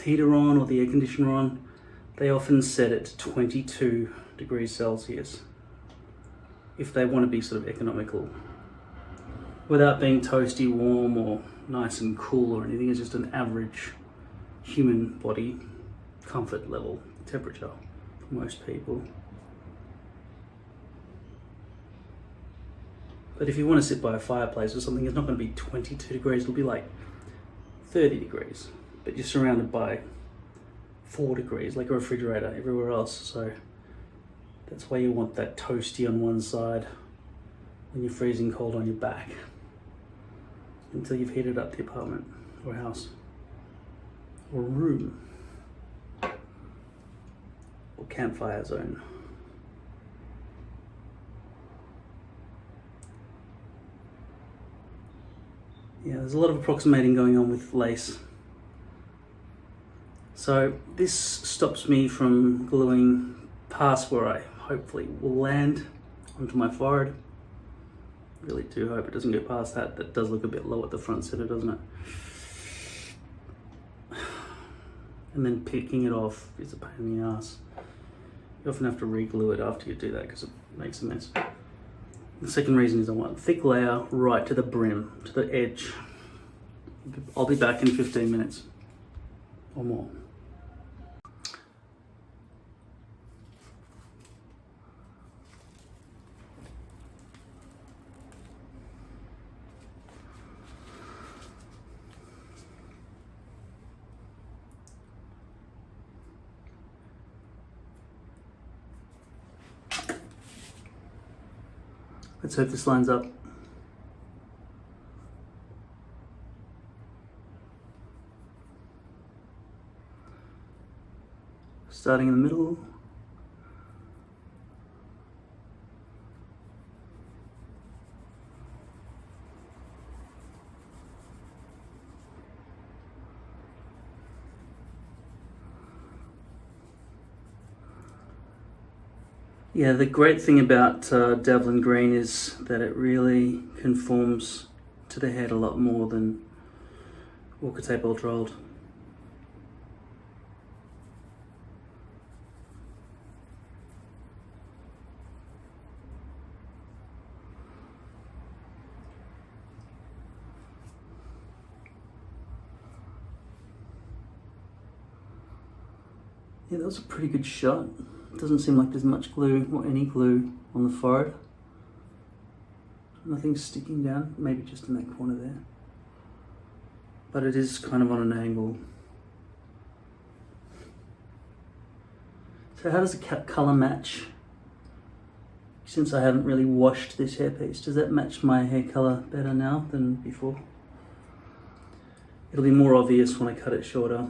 heater on or the air conditioner on, they often set it to 22 degrees Celsius if they want to be sort of economical, without being toasty warm or nice and cool or anything. It's just an average human body comfort level temperature for most people. But if you want to sit by a fireplace or something, it's not going to be 22 degrees, it'll be like 30 degrees. But you're surrounded by 4 degrees, like a refrigerator everywhere else. So that's why you want that toasty on one side when you're freezing cold on your back until you've heated up the apartment or house or room or campfire zone. Yeah, there's a lot of approximating going on with lace. So this stops me from gluing past where I hopefully will land onto my forehead. Really do hope it doesn't go past that. That does look a bit low at the front center, doesn't it? And then picking it off is a pain in the ass. You often have to re-glue it after you do that because it makes a mess. The second reason is I want a thick layer right to the brim, to the edge. I'll be back in 15 minutes or more. Let's hope this lines up. Starting in the middle. Yeah, the great thing about Devlin Green is that it really conforms to the head a lot more than Walker Tape Ultra Old. Yeah, that was a pretty good shot. It doesn't seem like there's much glue or any glue on the forehead. Nothing's sticking down, maybe just in that corner there. But it is kind of on an angle. So how does the colour match? Since I haven't really washed this hairpiece, does that match my hair colour better now than before? It'll be more obvious when I cut it shorter.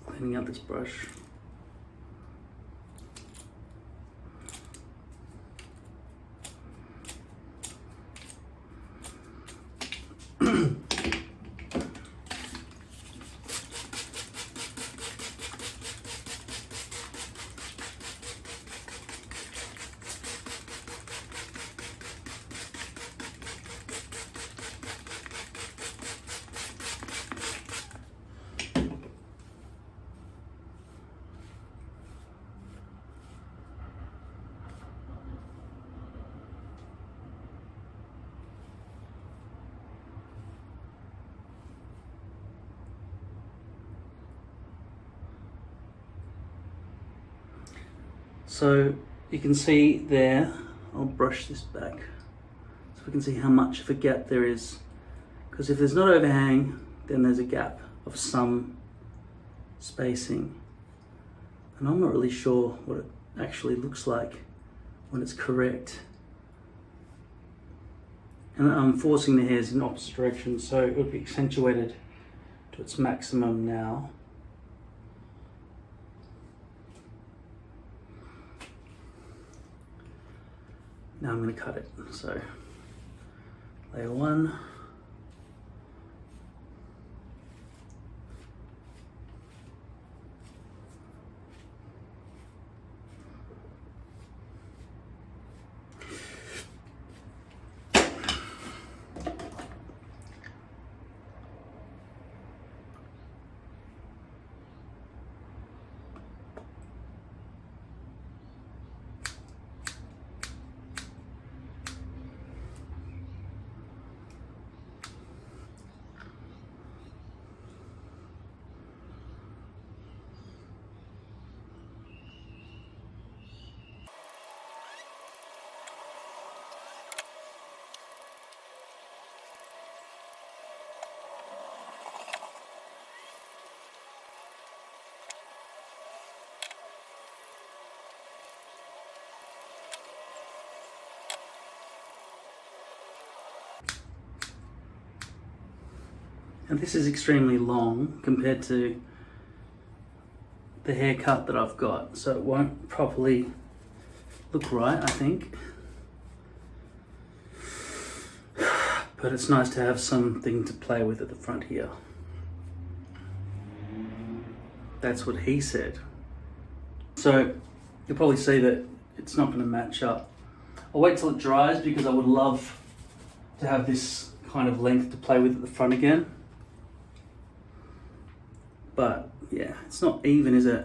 Cleaning out this brush. So you can see there, I'll brush this back so we can see how much of a gap there is. Because if there's not overhang, then there's a gap of some spacing. And I'm not really sure what it actually looks like when it's correct. And I'm forcing the hairs in opposite directions, so it would be accentuated to its maximum now. Now I'm going to cut it. So layer one. And this is extremely long compared to the haircut that I've got, so it won't properly look right, I think. But it's nice to have something to play with at the front here. That's what he said. So you'll probably see that it's not going to match up. I'll wait till it dries because I would love to have this kind of length to play with at the front again. But yeah, it's not even, is it?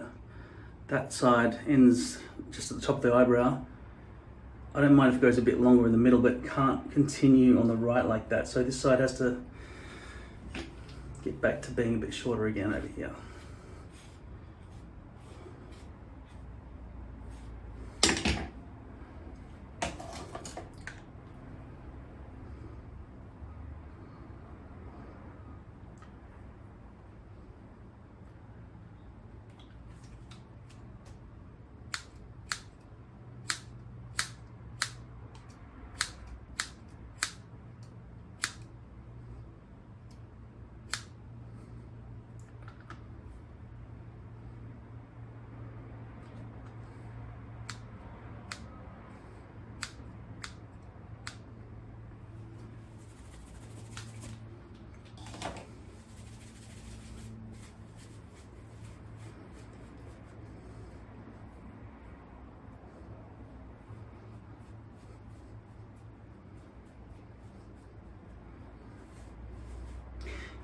That side ends just at the top of the eyebrow. I don't mind if it goes a bit longer in the middle, but can't continue on the right like that. So this side has to get back to being a bit shorter again over here.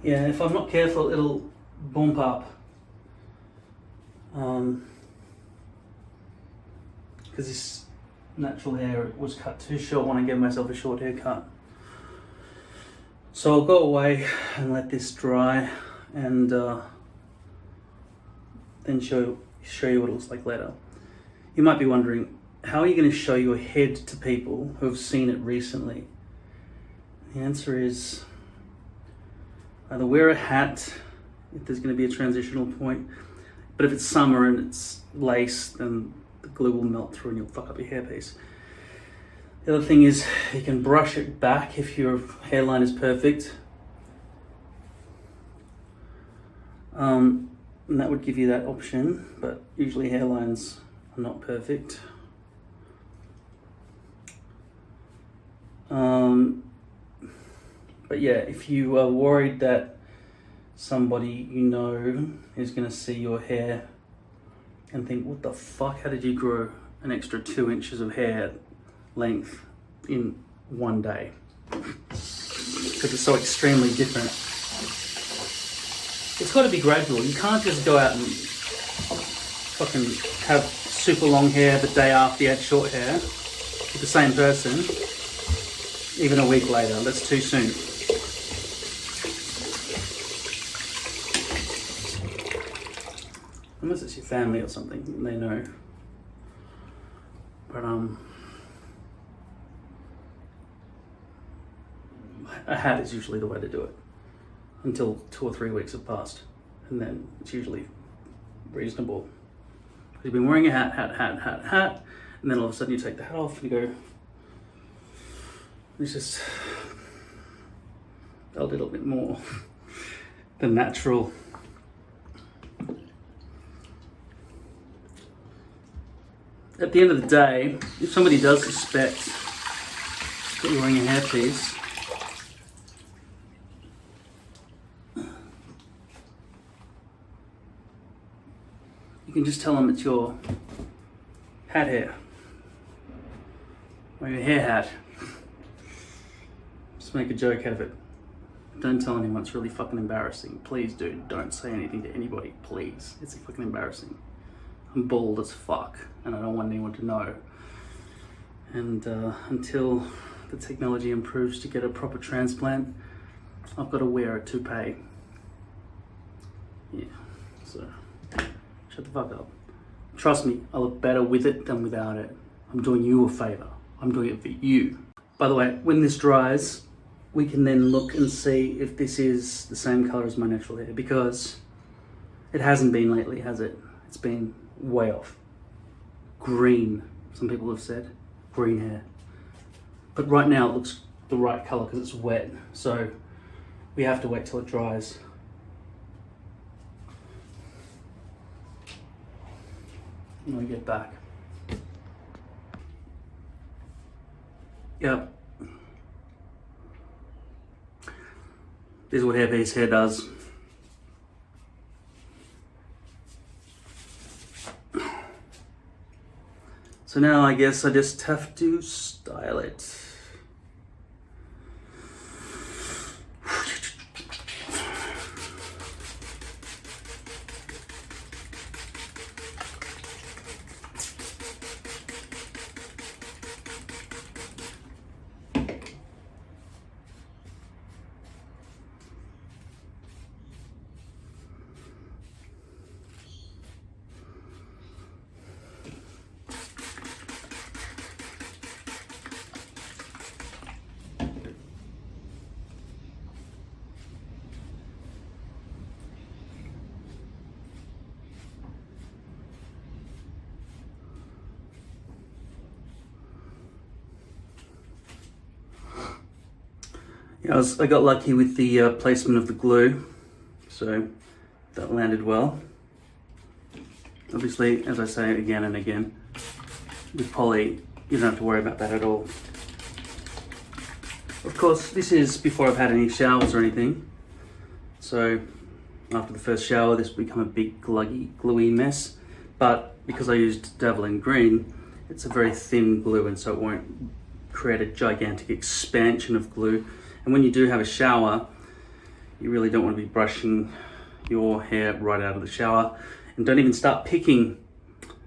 Yeah, if I'm not careful, it'll bump up. Because this natural hair was cut too short when I gave myself a short haircut. So I'll go away and let this dry and then show you what it looks like later. You might be wondering, how are you going to show your head to people who have seen it recently? The answer is, either wear a hat if there's going to be a transitional point, but if it's summer and it's lace, then the glue will melt through and you'll fuck up your hairpiece. The other thing is you can brush it back if your hairline is perfect. And that would give you that option, but usually hairlines are not perfect. But yeah, if you are worried that somebody you know is going to see your hair and think, what the fuck, how did you grow an extra 2 inches of hair length in one day? Because it's so extremely different. It's got to be gradual. You can't just go out and fucking have super long hair the day after you had short hair with the same person, even a week later. That's too soon. Unless it's your family or something, they know. But a hat is usually the way to do it until 2 or 3 weeks have passed, and then it's usually reasonable. You've been wearing a hat, and then all of a sudden you take the hat off and you go, it's just a little bit more than natural. At the end of the day, if somebody does suspect that you're wearing a hairpiece, you can just tell them it's your hat hair or your hair hat. Just make a joke out of it. Don't tell anyone, it's really fucking embarrassing. Please do, don't say anything to anybody, please. It's fucking embarrassing. I'm bald as fuck and I don't want anyone to know. And until the technology improves to get a proper transplant, I've got to wear a toupee. Yeah, so shut the fuck up. Trust me, I look better with it than without it. I'm doing you a favor. I'm doing it for you. By the way, when this dries, we can then look and see if this is the same color as my natural hair, because it hasn't been lately, has it? It's been way off. Green, some people have said. Green hair. But right now it looks the right color because it's wet. So we have to wait till it dries. When we get back. Yep. This is what hairpiece hair does. So now I guess I just have to style it. Yeah, I got lucky with the placement of the glue, so that landed well. Obviously, as I say again and again, with poly, you don't have to worry about that at all. Of course, this is before I've had any showers or anything, so after the first shower, this will become a big gluey mess. But because I used Dazzling Green, it's a very thin glue, and so it won't create a gigantic expansion of glue. And when you do have a shower, you really don't want to be brushing your hair right out of the shower. And don't even start picking,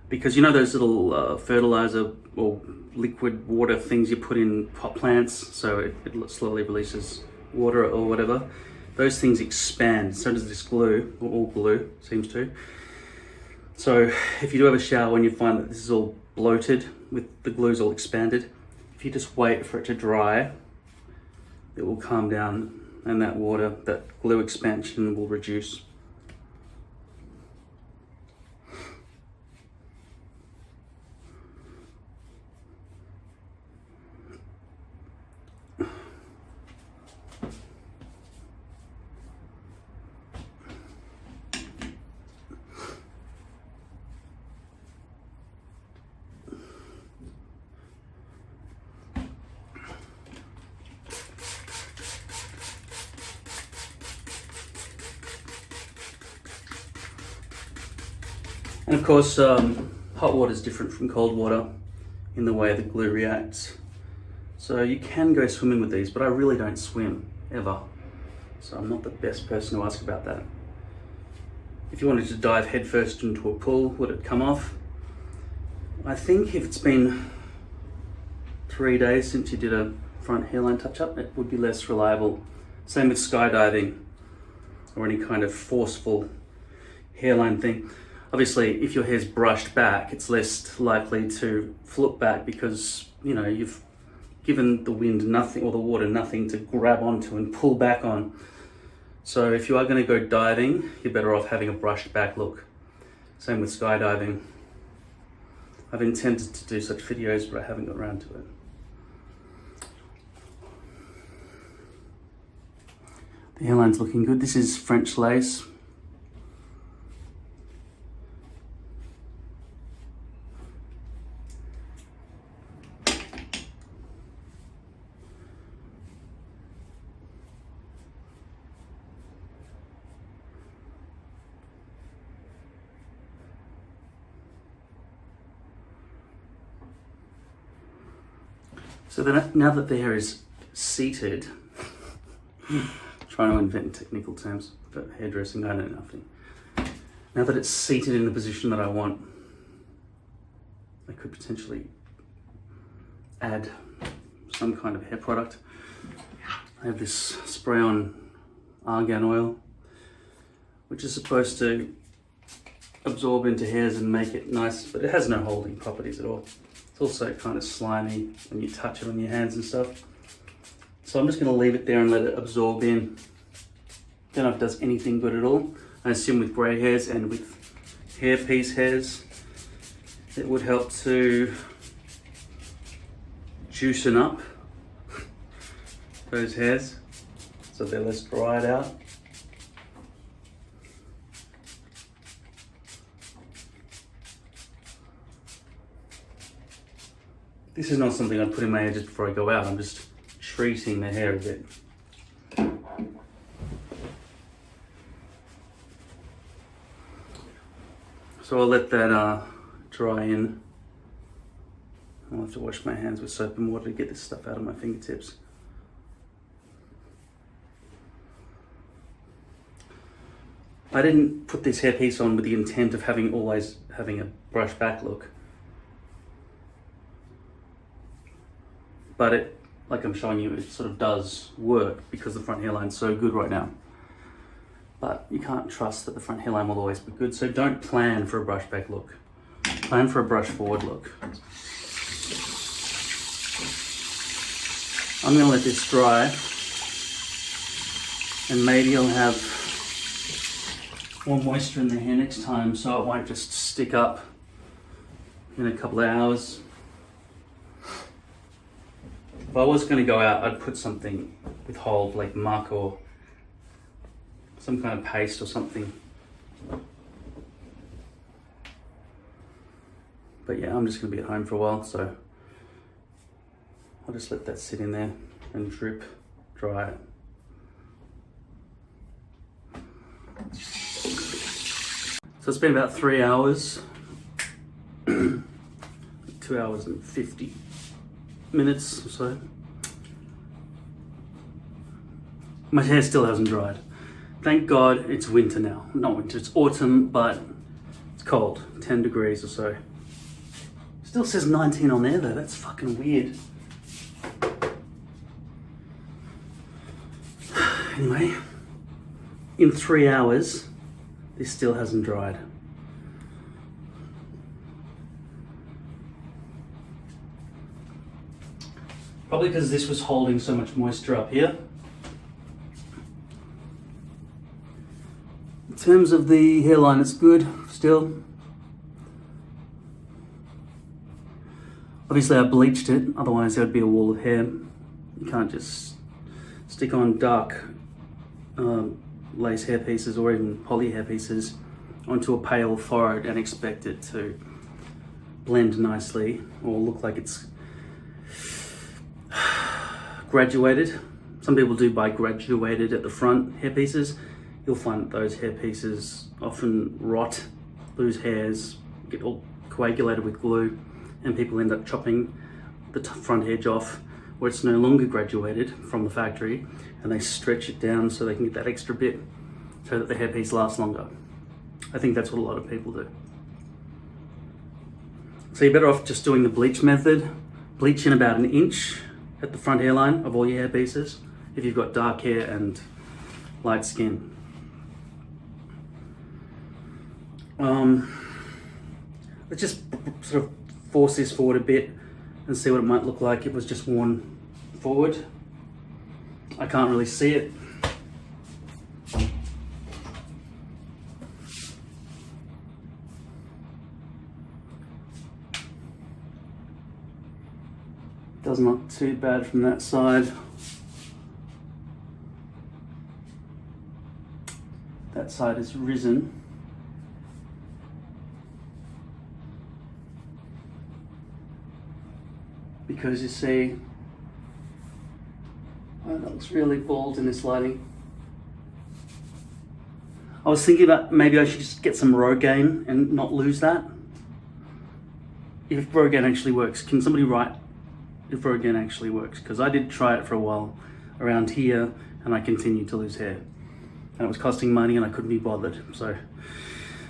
because you know those little fertilizer or liquid water things you put in pot plants, so it slowly releases water or whatever. Those things expand, so does this glue, or all glue seems to. So if you do have a shower and you find that this is all bloated, with the glue's all expanded, if you just wait for it to dry, it will calm down, and that glue expansion will reduce. And of course, hot water is different from cold water in the way the glue reacts. So you can go swimming with these, but I really don't swim, ever. So I'm not the best person to ask about that. If you wanted to dive headfirst into a pool, would it come off? I think if it's been 3 days since you did a front hairline touch-up, it would be less reliable. Same with skydiving or any kind of forceful hairline thing. Obviously, if your hair's brushed back, it's less likely to flip back because, you know, you've given the wind nothing, or the water nothing to grab onto and pull back on. So if you are going to go diving, you're better off having a brushed back look. Same with skydiving. I've intended to do such videos, but I haven't got around to it. The hairline's looking good. This is French lace. So then, now that the hair is seated, trying to invent technical terms for hairdressing, I don't know nothing. Now that it's seated in the position that I want, I could potentially add some kind of hair product. I have this spray-on argan oil, which is supposed to absorb into hairs and make it nice, but it has no holding properties at all. It's also kind of slimy when you touch it on your hands and stuff. So I'm just going to leave it there and let it absorb in. Don't know if it does anything good at all. I assume with grey hairs and with hairpiece hairs, it would help to juicen up those hairs. so they're less dried out. This is not something I'd put in my hair just before I go out. I'm just treating the hair a bit. So I'll let that dry in. I'll have to wash my hands with soap and water to get this stuff out of my fingertips. I didn't put this hairpiece on with the intent of always having a brush back look. But it, like I'm showing you, it sort of does work because the front hairline's so good right now. But you can't trust that the front hairline will always be good, so don't plan for a brush back look. Plan for a brush forward look. I'm gonna let this dry, and maybe I'll have more moisture in the hair next time so it won't just stick up in a couple of hours. If I was gonna go out, I'd put something with hold, like muck or some kind of paste or something. But yeah, I'm just gonna be at home for a while, so I'll just let that sit in there and drip, dry it. So it's been about 3 hours, 2 hours and 50 minutes or so. My hair still hasn't dried. Thank God it's winter now. Not winter, it's autumn, but it's cold, 10 degrees or so. Still says 19 on there though, that's fucking weird. Anyway, in 3 hours, this still hasn't dried. Probably because this was holding so much moisture up here. In terms of the hairline, it's good still. Obviously I bleached it, otherwise there would be a wall of hair. You can't just stick on dark lace hair pieces or even poly hair pieces onto a pale forehead and expect it to blend nicely or look like it's graduated. Some people do buy graduated at the front hair pieces. You'll find that those hair pieces often rot, lose hairs, get all coagulated with glue, and people end up chopping the front edge off where it's no longer graduated from the factory, and they stretch it down so they can get that extra bit so that the hairpiece lasts longer. I think that's what a lot of people do. So you're better off just doing the bleach method. Bleach in about 1 inch at the front hairline of all your hair pieces if you've got dark hair and light skin. Let's just sort of force this forward a bit and see what it might look like if it was just worn forward. I can't really see it. Does not too bad from that side. That side is risen. Because you see, oh, that looks really bald in this lighting. I was thinking about maybe I should just get some Rogaine and not lose that. If Rogaine actually works, can somebody write if Rogaine actually works? Because I did try it for a while around here and I continued to lose hair. And it was costing money and I couldn't be bothered. So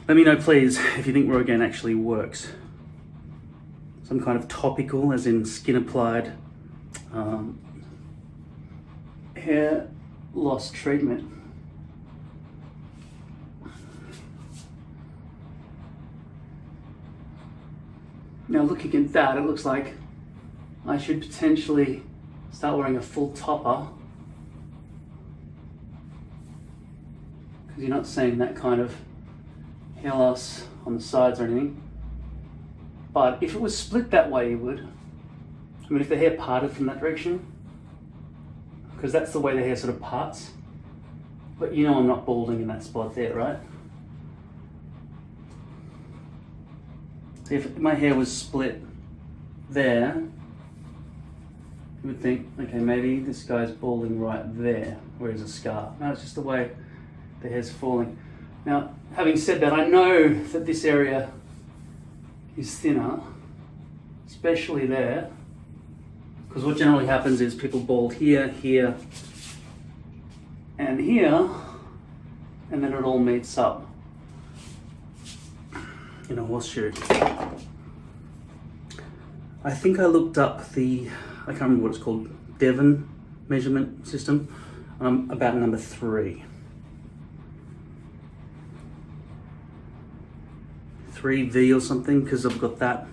let me know please if you think Rogaine actually works. Some kind of topical, as in skin applied hair loss treatment. Now looking at that, it looks like I should potentially start wearing a full topper, because you're not seeing that kind of hair loss on the sides or anything. But if it was split that way, you would. I mean, if the hair parted from that direction, because that's the way the hair sort of parts. But you know I'm not balding in that spot there, right? See, if my hair was split there, you would think, okay, maybe this guy's balding right there, where there's a scar. No, it's just the way the hair's falling. Now, having said that, I know that this area is thinner, especially there, because what generally happens is people bald here, here, and here, and then it all meets up in a horseshoe. I think I looked up the, I can't remember what it's called, Devon measurement system. I'm about number 3. 3V or something, because I've got that.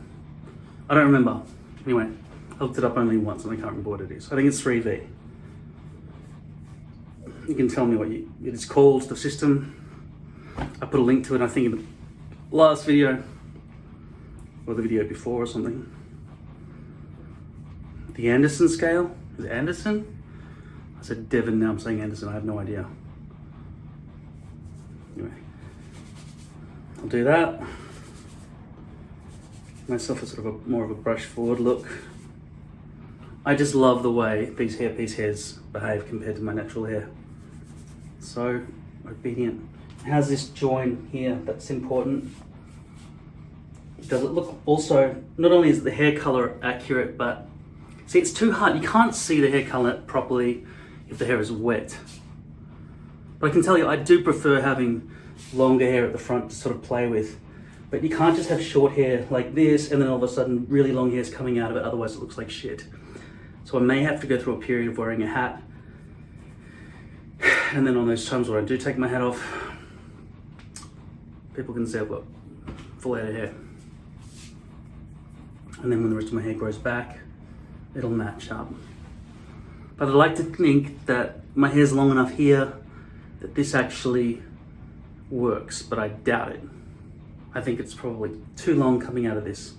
I don't remember. Anyway, I looked it up only once and I can't remember what it is. I think it's 3V. You can tell me what it is called, the system. I put a link to it, I think, in the last video, or the video before or something. The Anderson scale? Is it Anderson? I said Devon, now I'm saying Anderson, I have no idea. Anyway, I'll do that. Myself a sort of more of a brush forward look. I just love the way these hairpiece hairs behave compared to my natural hair. So obedient. It has this join here that's important. Does it look also, not only is the hair color accurate, but see, it's too hard. You can't see the hair color properly if the hair is wet. But I can tell you, I do prefer having longer hair at the front to sort of play with. But you can't just have short hair like this and then all of a sudden really long hair's coming out of it, otherwise it looks like shit. So I may have to go through a period of wearing a hat. And then on those times where I do take my hat off, people can say I've got full head of hair. And then when the rest of my hair grows back, it'll match up. But I'd like to think that my hair's long enough here that this actually works, but I doubt it. I think it's probably too long coming out of this.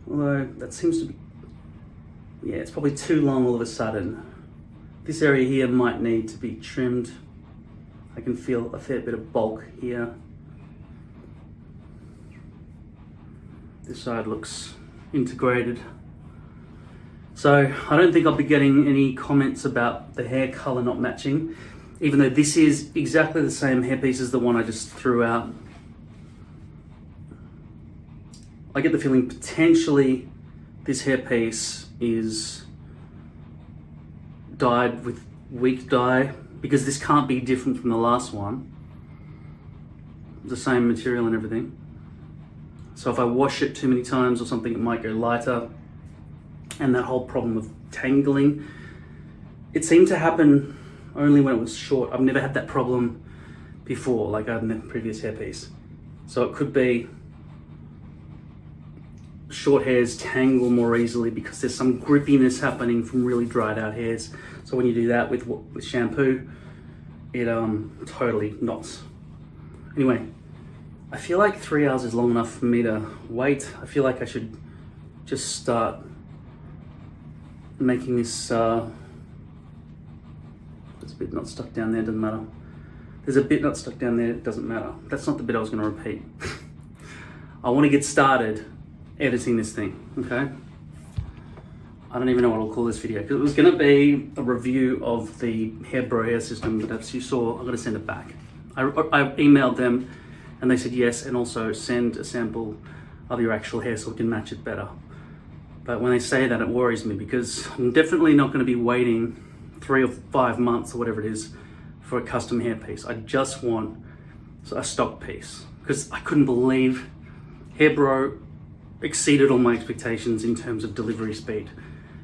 Although that seems to be, yeah, it's probably too long all of a sudden. This area here might need to be trimmed. I can feel a fair bit of bulk here. This side looks integrated. So I don't think I'll be getting any comments about the hair color not matching, even though this is exactly the same hairpiece as the one I just threw out. I get the feeling potentially this hairpiece is dyed with weak dye, because this can't be different from the last one. The same material and everything. So if I wash it too many times or something, it might go lighter. And that whole problem of tangling, it seemed to happen only when it was short. I've never had that problem before, like I had in the previous hairpiece. So it could be short hairs tangle more easily because there's some grippiness happening from really dried out hairs. So when you do that with shampoo, it totally knots. Anyway, I feel like 3 hours is long enough for me to wait. I feel like I should just start making this, there's a bit not stuck down there, doesn't matter. There's a bit not stuck down there, it doesn't matter. That's not the bit I was gonna repeat. I wanna get started editing this thing, okay? I don't even know what I'll call this video, because it was gonna be a review of the Hairbro hair system, but as you saw, I'm gonna send it back. I emailed them and they said yes, and also send a sample of your actual hair so we can match it better. But when they say that, it worries me, because I'm definitely not gonna be waiting 3 or 5 months or whatever it is for a custom hairpiece. I just want a stock piece, because I couldn't believe Hairbro exceeded all my expectations in terms of delivery speed.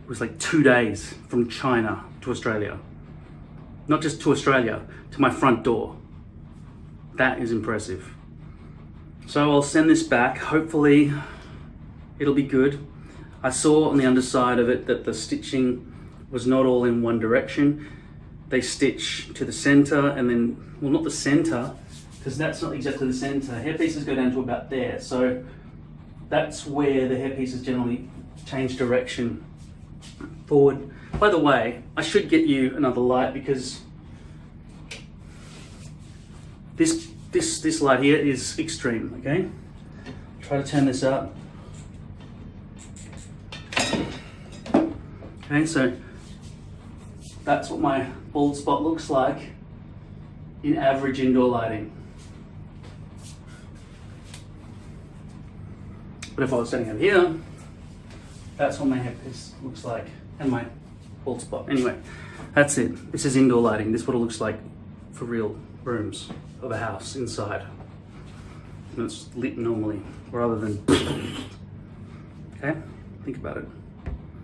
It was like 2 days from China to Australia. Not just to Australia, to my front door. That is impressive. So I'll send this back. Hopefully it'll be good. I saw on the underside of it that the stitching was not all in one direction. They stitch to the center and then, well, not the center, because that's not exactly the center. Hairpieces go down to about there. So that's where the hairpieces generally change direction forward. By the way, I should get you another light because this light here is extreme, okay? Try to turn this up. Okay, so that's what my bald spot looks like in average indoor lighting. But if I was standing over here, that's what my hairpiece looks like and my bald spot. Anyway, that's it. This is indoor lighting. This is what it looks like for real rooms of a house inside. And it's lit normally rather than, okay? Think about it.